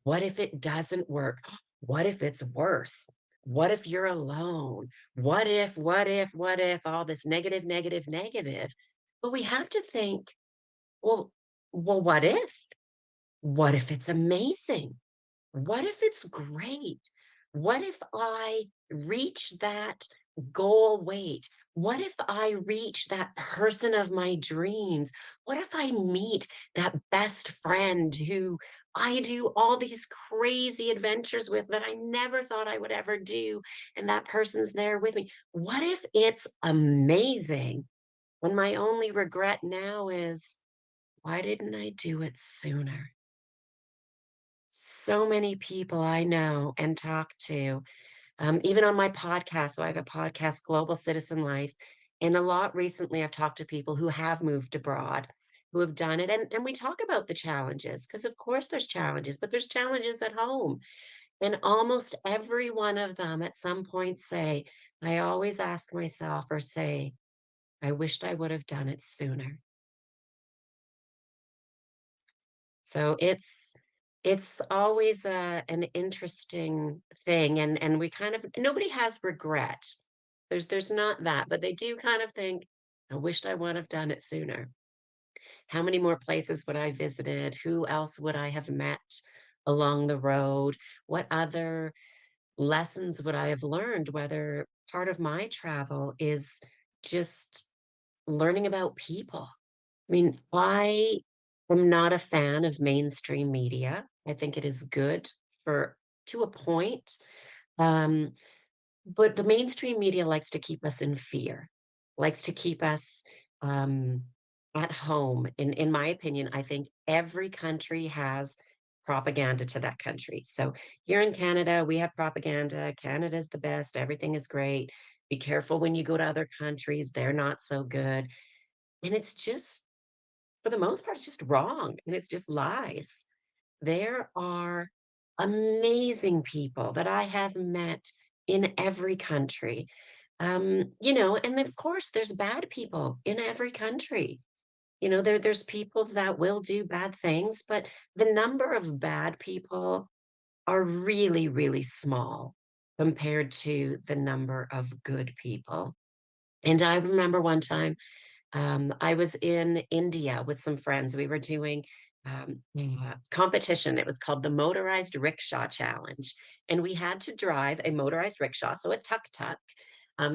What if it doesn't work? What if it's worse? What if you're alone? What if, all this negative, negative, negative. But we have to think, well, what if? What if it's amazing? What if it's great? What if I reach that goal weight? What if I reach that person of my dreams? What if I meet that best friend who I do all these crazy adventures with that I never thought I would ever do? And that person's there with me. What if it's amazing? When my only regret now is, why didn't I do it sooner? So many people I know and talk to, even on my podcast. So I have a podcast, Global Citizen Life. And a lot recently, I've talked to people who have moved abroad, who have done it. And we talk about the challenges, because of course there's challenges, but there's challenges at home. And almost every one of them at some point say, I always ask myself or say, I wished I would have done it sooner. So it's always an interesting thing, and we kind of nobody has regret. There's not that, but they do kind of think, I wished I would have done it sooner. How many more places would I visited? Who else would I have met along the road? What other lessons would I have learned? Whether part of my travel is just learning about people. I mean, I am not a fan of mainstream media. I think it is good for to a point. Um, but the mainstream media likes to keep us in fear, likes to keep us um, at home. In my opinion, I think every country has propaganda to that country. So here in Canada, we have propaganda. Canada's the best. Everything is great. Be careful when you go to other countries. They're not so good. And it's just for the most part, it's just wrong and it's just lies. There are amazing people that I have met in every country. And of course, there's bad people in every country. There's people that will do bad things, but the number of bad people are really, really small compared to the number of good people. And I remember one time I was in India with some friends. We were doing competition. It was called the Motorized Rickshaw Challenge. And we had to drive a motorized rickshaw, so a tuk-tuk.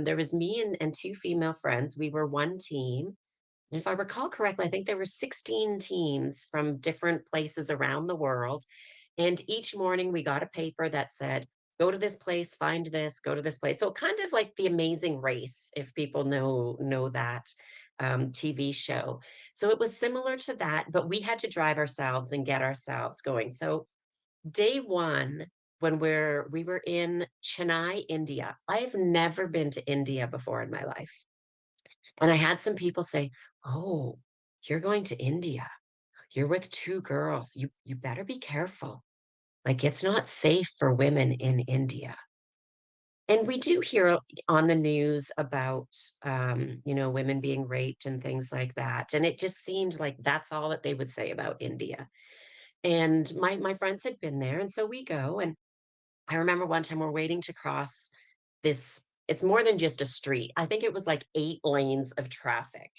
There was me and two female friends. We were one team. And if I recall correctly, I think there were 16 teams from different places around the world. And each morning we got a paper that said, go to this place, find this, go to this place. So kind of like the Amazing Race, if people know that TV show. So it was similar to that, but we had to drive ourselves and get ourselves going. So day one, when we were in Chennai, India. I have never been to India before in my life. And I had some people say, "Oh, you're going to India. You're with two girls. You better be careful. Like it's not safe for women in India." And we do hear on the news about women being raped and things like that. And it just seemed like that's all that they would say about India. And my friends had been there, and so we go. And I remember one time we're waiting to cross this. It's more than just a street. I think it was like 8 lanes of traffic.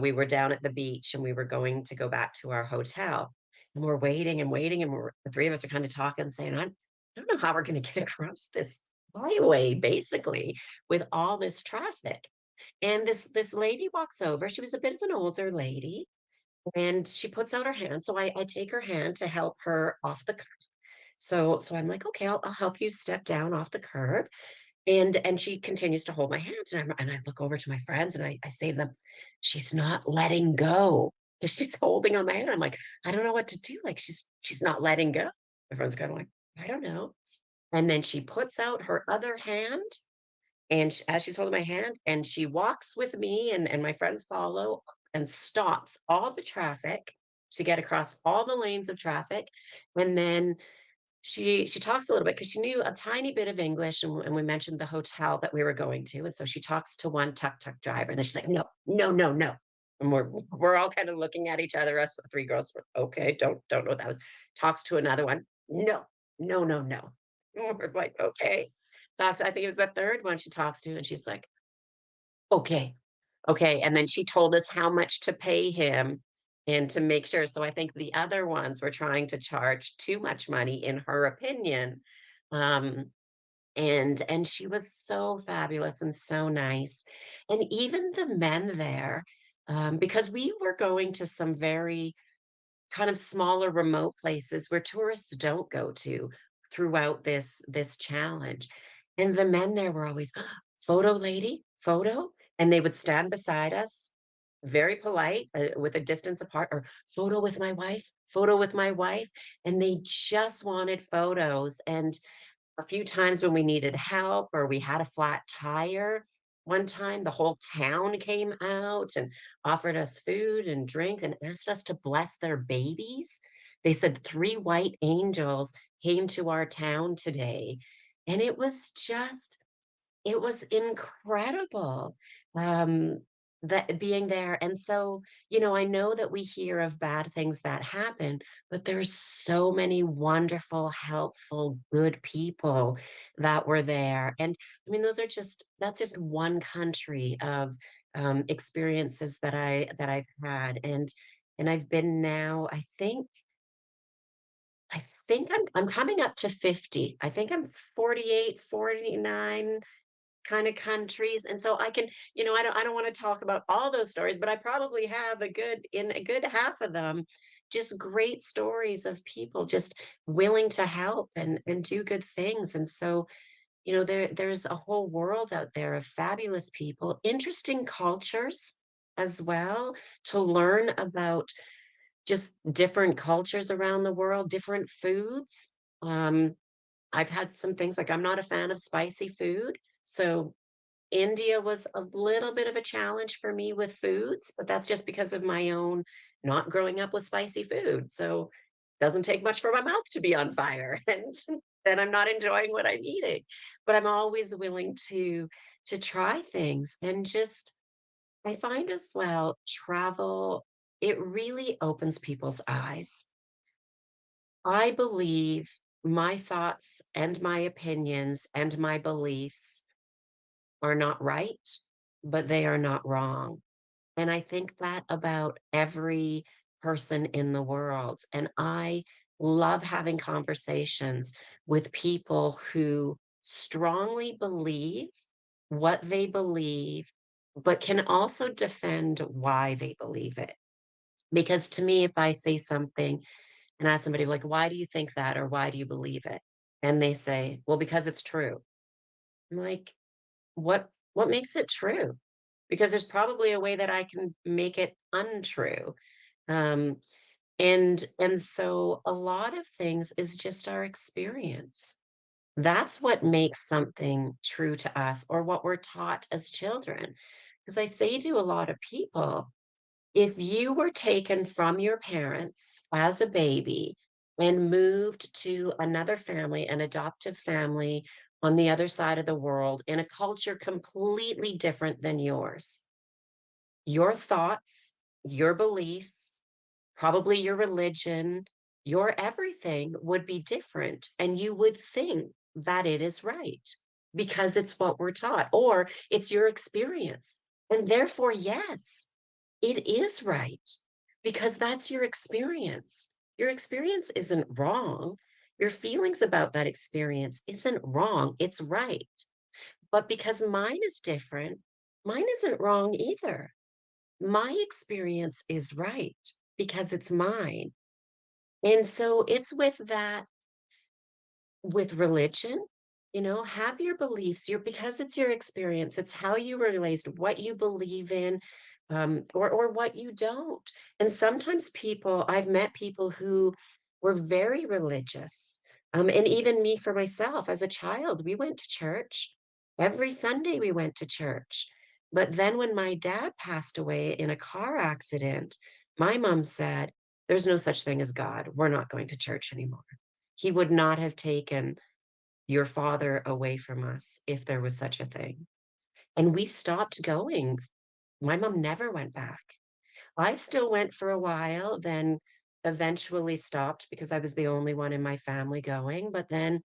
We were down at the beach and we were going to go back to our hotel. And we're waiting and waiting. And the three of us are kind of talking, saying, I don't know how we're going to get across this highway basically with all this traffic. And this lady walks over. She was a bit of an older lady, and she puts out her hand. So I take her hand to help her off the curb. So I'm like, okay, I'll help you step down off the curb. And she continues to hold my hand, and I look over to my friends, and I say to them, she's not letting go. Because she's holding on my hand. I'm like, I don't know what to do. Like she's not letting go. My friends are kind of like, I don't know. And then she puts out her other hand, and as she's holding my hand, and she walks with me, and my friends follow, and stops all the traffic to get across all the lanes of traffic. And then she talks a little bit because she knew a tiny bit of English, and we mentioned the hotel that we were going to, and so she talks to one tuk-tuk driver, and then she's like, "No, no, no, no." And we're all kind of looking at each other, us 3 girls, "Okay, don't know what that was." Talks to another one, "No, no, no, no." And we're like, "Okay." Talks I think it was the 3rd one she talks to, and she's like, "Okay, okay." And then she told us how much to pay him and to make sure. So I think the other ones were trying to charge too much money in her opinion. Um, and she was so fabulous and so nice. And even the men there, because we were going to some very kind of smaller remote places where tourists don't go to throughout this challenge. And the men there were always, photo lady, photo. And they would stand beside us, very polite, with a distance apart, or photo with my wife, photo with my wife. And they just wanted photos. And a few times when we needed help or we had a flat tire. One time, the whole town came out and offered us food and drink and asked us to bless their babies. They said 3 white angels came to our town today. And it was incredible, um, that being there. And so, I know that we hear of bad things that happen, but there's so many wonderful, helpful, good people that were there. And I mean, that's just one country of experiences that I've had. And I've been now, I think I'm coming up to 50. I think I'm 48, 49 kind of countries. And so I can, I don't want to talk about all those stories, but I probably have a good half of them, just great stories of people just willing to help and do good things. And so, there's a whole world out there of fabulous people, interesting cultures as well, to learn about just different cultures around the world, different foods. Um, I've had some things like I'm not a fan of spicy food. So India was a little bit of a challenge for me with foods, but that's just because of my own not growing up with spicy food. So doesn't take much for my mouth to be on fire and then I'm not enjoying what I'm eating. But I'm always willing to try things and just I find as well travel it really opens people's eyes. I believe my thoughts and my opinions and my beliefs are not right, but they are not wrong. And I think that about every person in the world. And I love having conversations with people who strongly believe what they believe, but can also defend why they believe it. Because to me, if I say something and ask somebody, like, why do you think that? Or why do you believe it? And they say, well, because it's true. I'm like, what makes it true? Because there's probably a way that I can make it untrue. Um, and so a lot of things is just our experience. That's what makes something true to us or what we're taught as children. Because I say to a lot of people, if you were taken from your parents as a baby and moved to another family, an adoptive family on the other side of the world in a culture completely different than yours, your thoughts, your beliefs, probably your religion, your everything would be different. And you would think that it is right because it's what we're taught or it's your experience. And therefore, yes, it is right because that's your experience. Your experience isn't wrong. Your feelings about that experience isn't wrong, it's right. But because mine is different, mine isn't wrong either. My experience is right because it's mine. And so it's with that, with religion, have your beliefs, because it's your experience, it's how you were raised, what you believe in, or what you don't. And sometimes I've met people who were very religious. And even me for myself as a child, we went to church. Every Sunday we went to church. But then when my dad passed away in a car accident, my mom said, "There's no such thing as God. We're not going to church anymore." He would not have taken your father away from us if there was such a thing. And we stopped going. My mom never went back. I still went for a while, then eventually stopped because I was the only one in my family going. But then,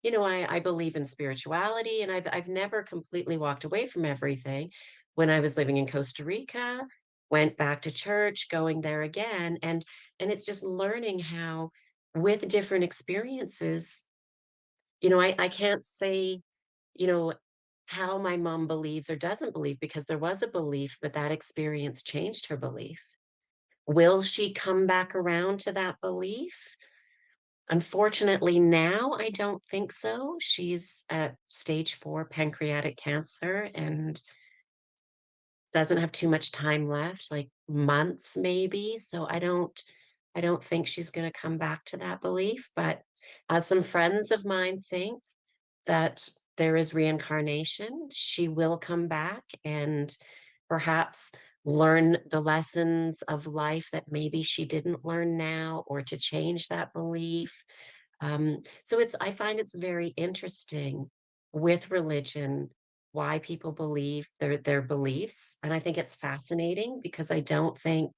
I believe in spirituality, and I've never completely walked away from everything. When I was living in Costa Rica, went back to church, going there again, and it's just learning how, with different experiences, I can't say, you know, how my mom believes or doesn't believe, because there was a belief, but that experience changed her belief. Will she come back around to that belief? Unfortunately, now I don't think so. She's at stage 4 pancreatic cancer and doesn't have too much time left, like months maybe. So I don't think she's going to come back to that belief, but some friends of mine think that there is reincarnation. She will come back and perhaps learn the lessons of life that maybe she didn't learn now, or to change that belief. So I find it's very interesting with religion why people believe their beliefs. And I think it's fascinating because I don't think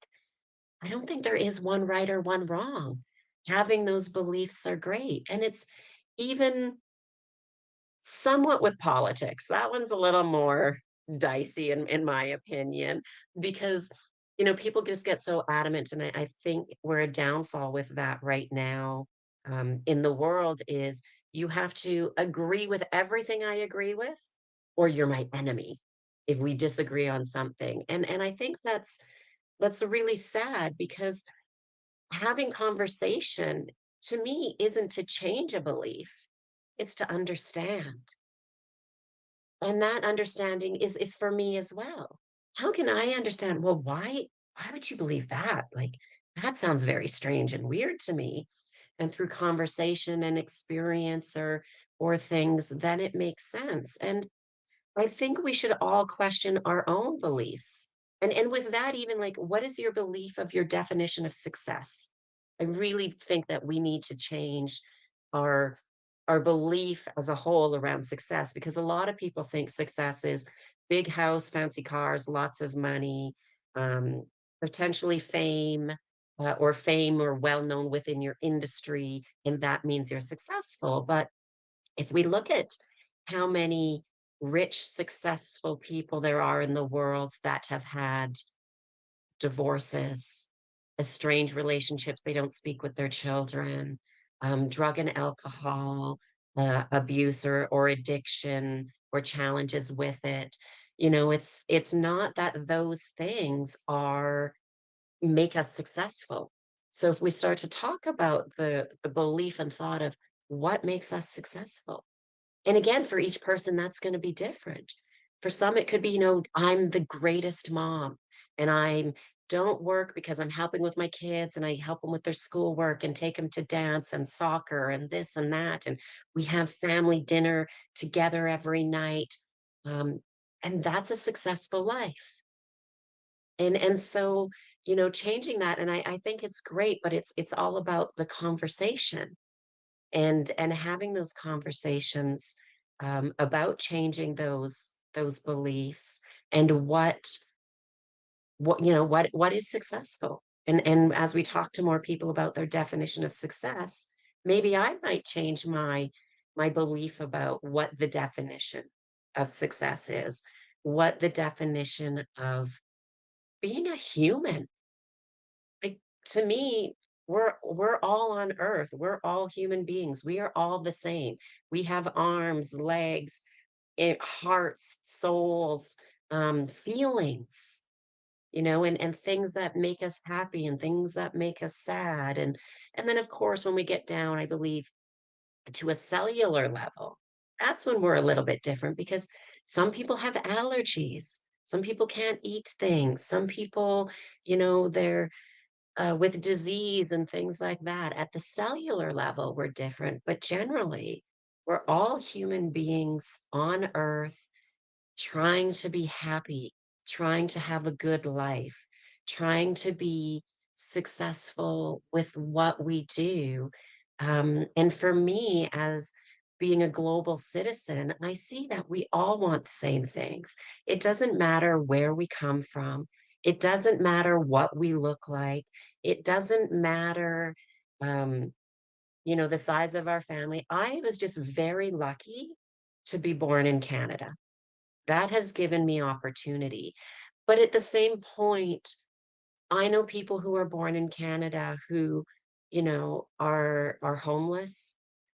there is one right or one wrong. Having those beliefs are great. And it's even somewhat with politics. That one's a little more dicey in my opinion, because, people just get so adamant. And I think where a downfall with that right now, in the world, is you have to agree with everything I agree with, or you're my enemy if we disagree on something. And I think that's really sad, because having conversation, to me, isn't to change a belief, it's to understand. And that understanding is for me as well. How can I understand, well, why would you believe that? Like, that sounds very strange and weird to me. And through conversation and experience, or things, then it makes sense. And I think we should all question our own beliefs. And with that, even, like, what is your belief of your definition of success? I really think that we need to change our our belief as a whole around success, because a lot of people think success is big house, fancy cars, lots of money, um, potentially fame, or well known within your industry, and that means you're successful. But if we look at how many rich, successful people there are in the world that have had divorces, estranged relationships, they don't speak with their children, drug and alcohol abuse, or addiction, or challenges with it. It's not that those things are make us successful. So if we start to talk about the belief and thought of what makes us successful, and again, for each person, that's going to be different. For some, it could be, I'm the greatest mom, and I don't work because I'm helping with my kids, and I help them with their schoolwork and take them to dance and soccer and this and that. And we have family dinner together every night. Um, and that's a successful life. And so, changing that, and I think it's great, but it's all about the conversation, and having those conversations, about changing those beliefs, and what is successful. And as we talk to more people about their definition of success, maybe I might change my belief about what the definition of success is, what the definition of being a human, like, to me. we're all on earth. We're all human beings. We are all the same. We have arms, legs, hearts, souls, feelings, and things that make us happy and things that make us sad. And then of course, when we get down, I believe, to a cellular level, that's when we're a little bit different because some people have allergies. Some people can't eat things. Some people, they're with disease and things like that. At the cellular level, we're different, but generally, we're all human beings on earth trying to be happy, trying to have a good life, trying to be successful with what we do. And for me, as being a global citizen, I see that we all want the same things. It doesn't matter where we come from, it doesn't matter what we look like, it doesn't matter. Um, the size of our family. I was just very lucky to be born in Canada. That has given me opportunity. But at the same point, I know people who are born in Canada who, are homeless.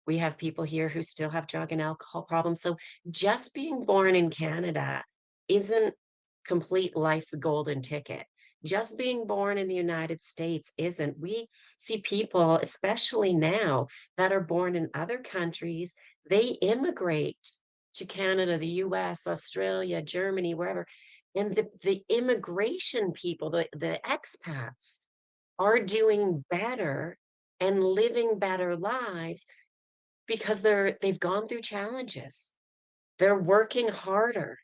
We have people here who still have drug and alcohol problems. So just being born in Canada isn't complete life's golden ticket. Just being born in the United States isn't. We see people, especially now, that are born in other countries, they immigrate to Canada, the US, Australia, Germany, wherever. And the immigration people, the expats, are doing better and living better lives because they've gone through challenges. They're working harder.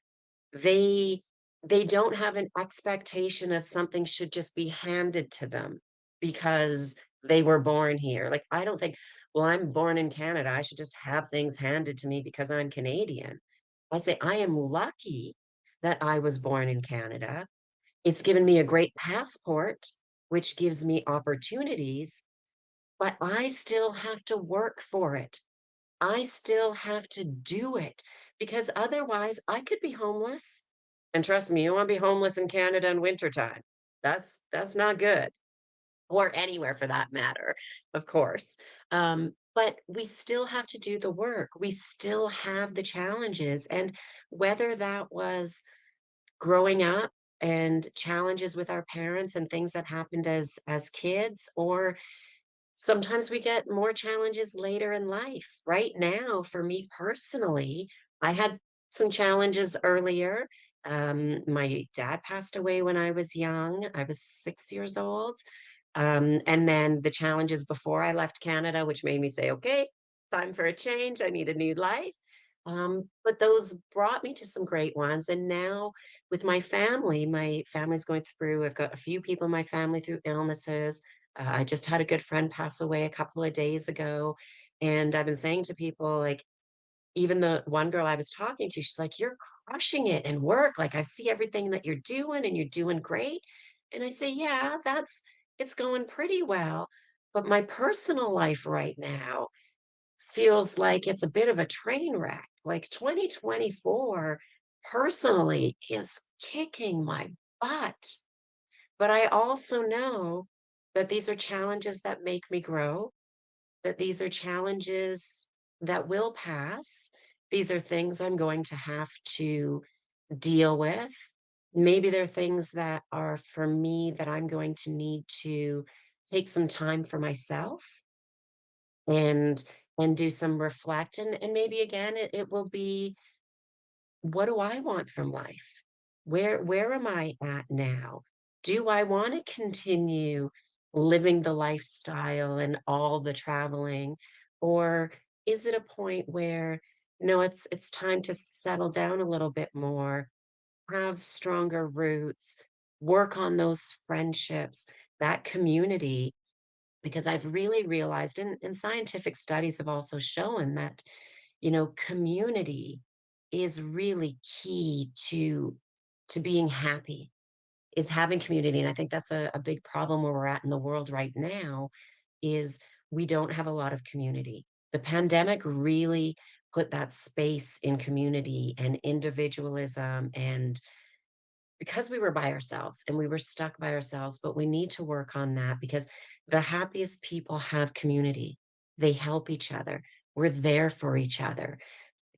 They they don't have an expectation of something should just be handed to them because they were born here. Like, I don't think, well, I'm born in Canada, I should just have things handed to me because I'm Canadian. I say, I am lucky that I was born in Canada. It's given me a great passport, which gives me opportunities, but I still have to work for it. I still have to do it because otherwise I could be homeless. And trust me, you want to be homeless in Canada in wintertime. That's not good. Or anywhere for that matter, of course. But we still have to do the work. We still have the challenges. And whether that was growing up and challenges with our parents and things that happened as kids, or sometimes we get more challenges later in life. Right now, for me personally, I had some challenges earlier. My dad passed away when I was young. I was 6 years old. And then the challenges before I left Canada, which made me say, okay, time for a change. I need a new life. But those brought me to some great ones. And now with my family's going through, I've got a few people in my family through illnesses. I just had a good friend pass away a couple of days ago. And I've been saying to people, like, even the one girl I was talking to, she's like, you're crushing it in work. Like, I see everything that you're doing and you're doing great. And I say, yeah, it's going pretty well. But my personal life right now feels like it's a bit of a train wreck. Like 2024 personally is kicking my butt. But I also know that these are challenges that make me grow, that these are challenges that will pass. These are things I'm going to have to deal with. Maybe they're things that are for me that I'm going to need to take some time for myself and do some reflect, and maybe again it will be, what do I want from life? Where am I at now? Do I want to continue living the lifestyle and all the traveling? Or is it a point where, no, it's time to settle down a little bit more, have stronger roots, work on those friendships, that community? Because I've really realized, and scientific studies have also shown that, community is really key to being happy, is having community. And I think that's a big problem where we're at in the world right now, is we don't have a lot of community. The pandemic really put that space in community and individualism, and because we were by ourselves and we were stuck by ourselves, but we need to work on that because The happiest people have community. They help each other. We're there for each other.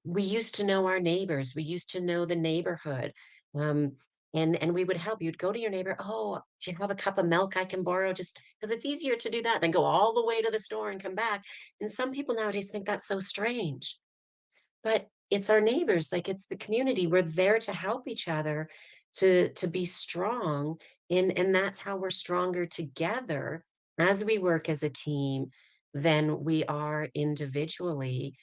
We used to know our neighbors. We used to know the neighborhood. Um, and we would help. You'd go to your neighbor, oh, do you have a cup of milk I can borrow? Just because it's easier to do that than go all the way to the store and come back. And some people nowadays think that's so strange, but it's our neighbors, like it's the community. We're there to help each other to be strong. And that's how we're stronger together as we work as a team than we are individually.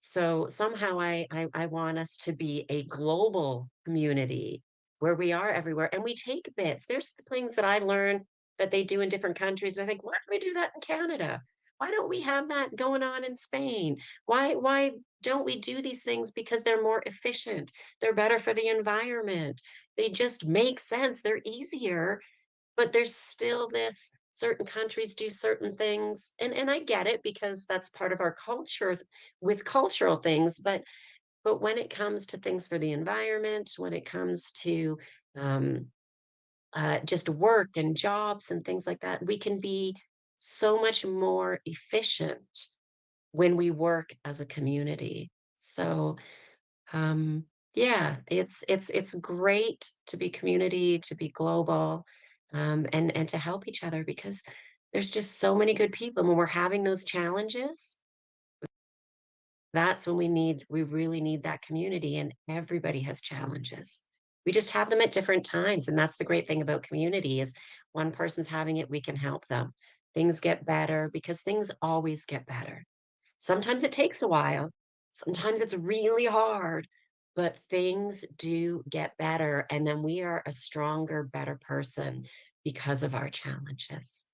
So somehow I want us to be a global community where we are everywhere and we take bits. There's things that I learned that they do in different countries. And I think, why don't we do that in Canada? Why don't we have that going on in Spain? Why don't we do these things? Because they're more efficient. They're better for the environment. They just make sense. They're easier, but there's still this certain countries do certain things, and I get it because that's part of our culture with cultural things, but when it comes to things for the environment, when it comes to um, just work and jobs and things like that, we can be so much more efficient when we work as a community. So um, yeah, it's great to be community, to be global, and to help each other because there's just so many good people. And when we're having those challenges, that's when we really need that community, and everybody has challenges. We just have them at different times, and that's the great thing about community is one person's having it, we can help them. Things get better because things always get better. Sometimes it takes a while. Sometimes it's really hard, but things do get better. And then we are a stronger, better person because of our challenges.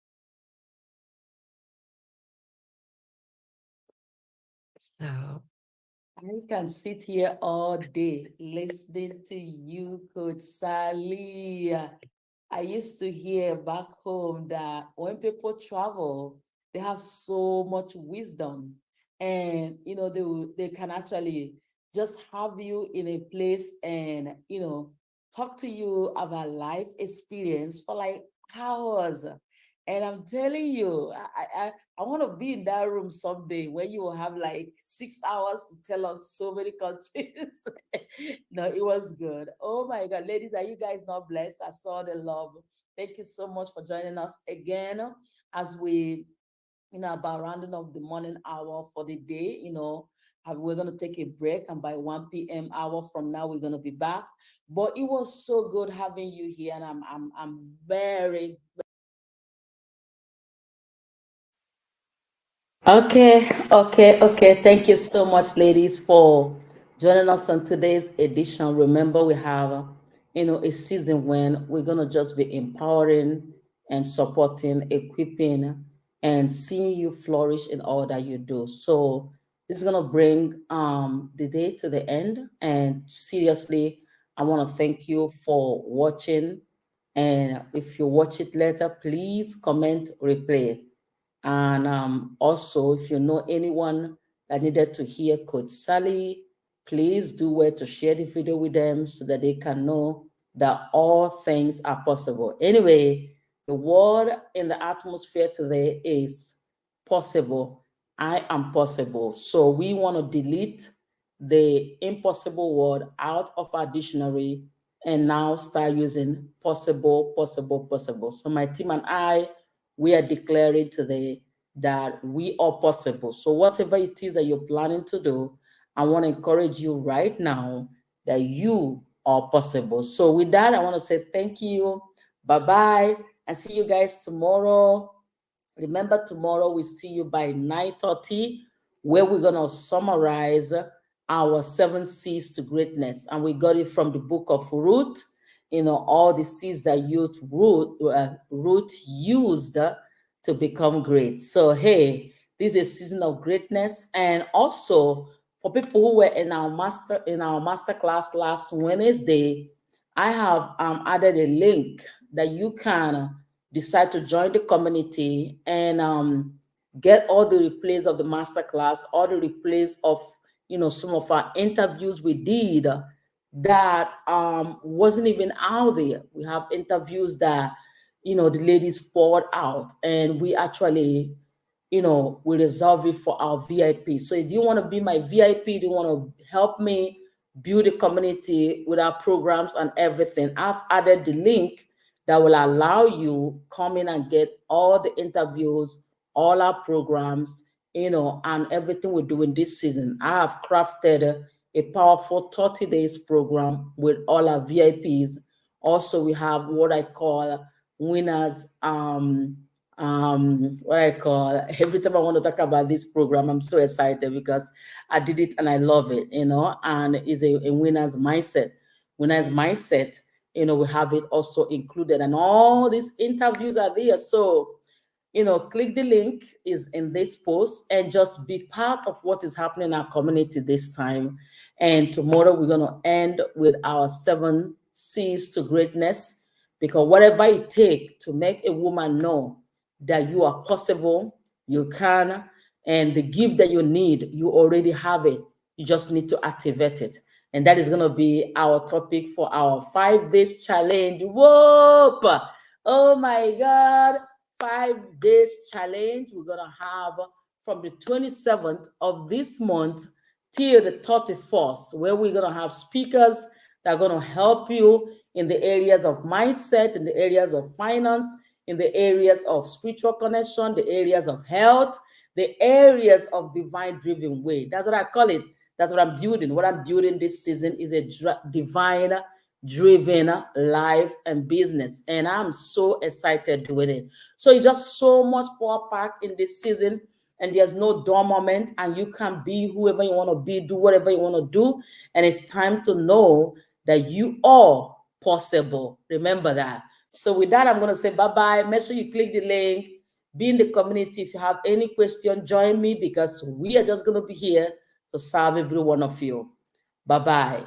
So, I can sit here all day listening to you, Coach Sally. I used to hear back home that when people travel, they have so much wisdom, and they can actually just have you in a place and talk to you about life experience for like hours. And I'm telling you, I want to be in that room someday where you will have like 6 hours to tell us so many countries. No, it was good. Oh my God, ladies, are you guys not blessed? I saw the love. Thank you so much for joining us again as we, about rounding up the morning hour for the day. We're going to take a break, and by 1 p.m. hour from now, we're going to be back. But it was so good having you here, and I'm very. Okay, okay, okay. Thank you so much, ladies, for joining us on today's edition. Remember, we have, a season when we're gonna just be empowering and supporting, equipping, and seeing you flourish in all that you do. So this is gonna bring the day to the end. And seriously, I want to thank you for watching. And if you watch it later, please comment replay. And also, if you know anyone that needed to hear Coach Sally, please do well to share the video with them so that they can know that all things are possible. Anyway, the word in the atmosphere today is possible. I am possible. So we want to delete the impossible word out of our dictionary and now start using possible, possible, possible. So my team and I, we are declaring today that we are possible. So whatever it is that you're planning to do, I want to encourage you right now that you are possible. So with that, I want to say thank you. Bye-bye. And see you guys tomorrow. Remember, tomorrow we see you by 9:30, where we're gonna summarize our 7 C's to greatness. And we got it from the book of Ruth, all the C's that Ruth used to become great. So hey, this is a season of greatness. And also for people who were in our master class last Wednesday, I have added a link that you can decide to join the community and get all the replays of the masterclass, all the replays of some of our interviews we did that wasn't even out there. We have interviews that the ladies poured out, and we actually, we reserve it for our VIP. So if you want to be my VIP, you want to help me build a community with our programs and everything, I've added the link that will allow you come in and get all the interviews, all our programs, and everything we're doing this season. I have crafted a powerful 30 days program with all our VIPs. Also, we have what I call winners, what I call, every time I want to talk about this program, I'm so excited because I did it and I love it, and it's a winner's mindset. Winner's mindset, we have it also included, and all these interviews are there. So, click the link is in this post and just be part of what is happening in our community this time. And tomorrow we're going to end with our 7 C's to greatness, because whatever it takes to make a woman know that you are possible, you can, and the gift that you need, you already have it. You just need to activate it. And that is going to be our topic for our 5 days challenge. Whoop! Oh my God. 5 days challenge we're gonna have from the 27th of this month till the 31st, where we're gonna have speakers that are gonna help you in the areas of mindset, in the areas of finance, in the areas of spiritual connection, the areas of health, the areas of divine driven way. That's what I call it. That's what I'm building. What I'm building this season is a divine driven life and business, and I'm so excited doing it. So it's just so much power pack in this season, and there's no dull moment, and you can be whoever you want to be, do whatever you want to do, and it's time to know that you are possible. Remember that. So with that, I'm going to say bye bye. Make sure you click the link, be in the community. If you have any question, join me, because we are just going to be here to serve every one of you. Bye bye.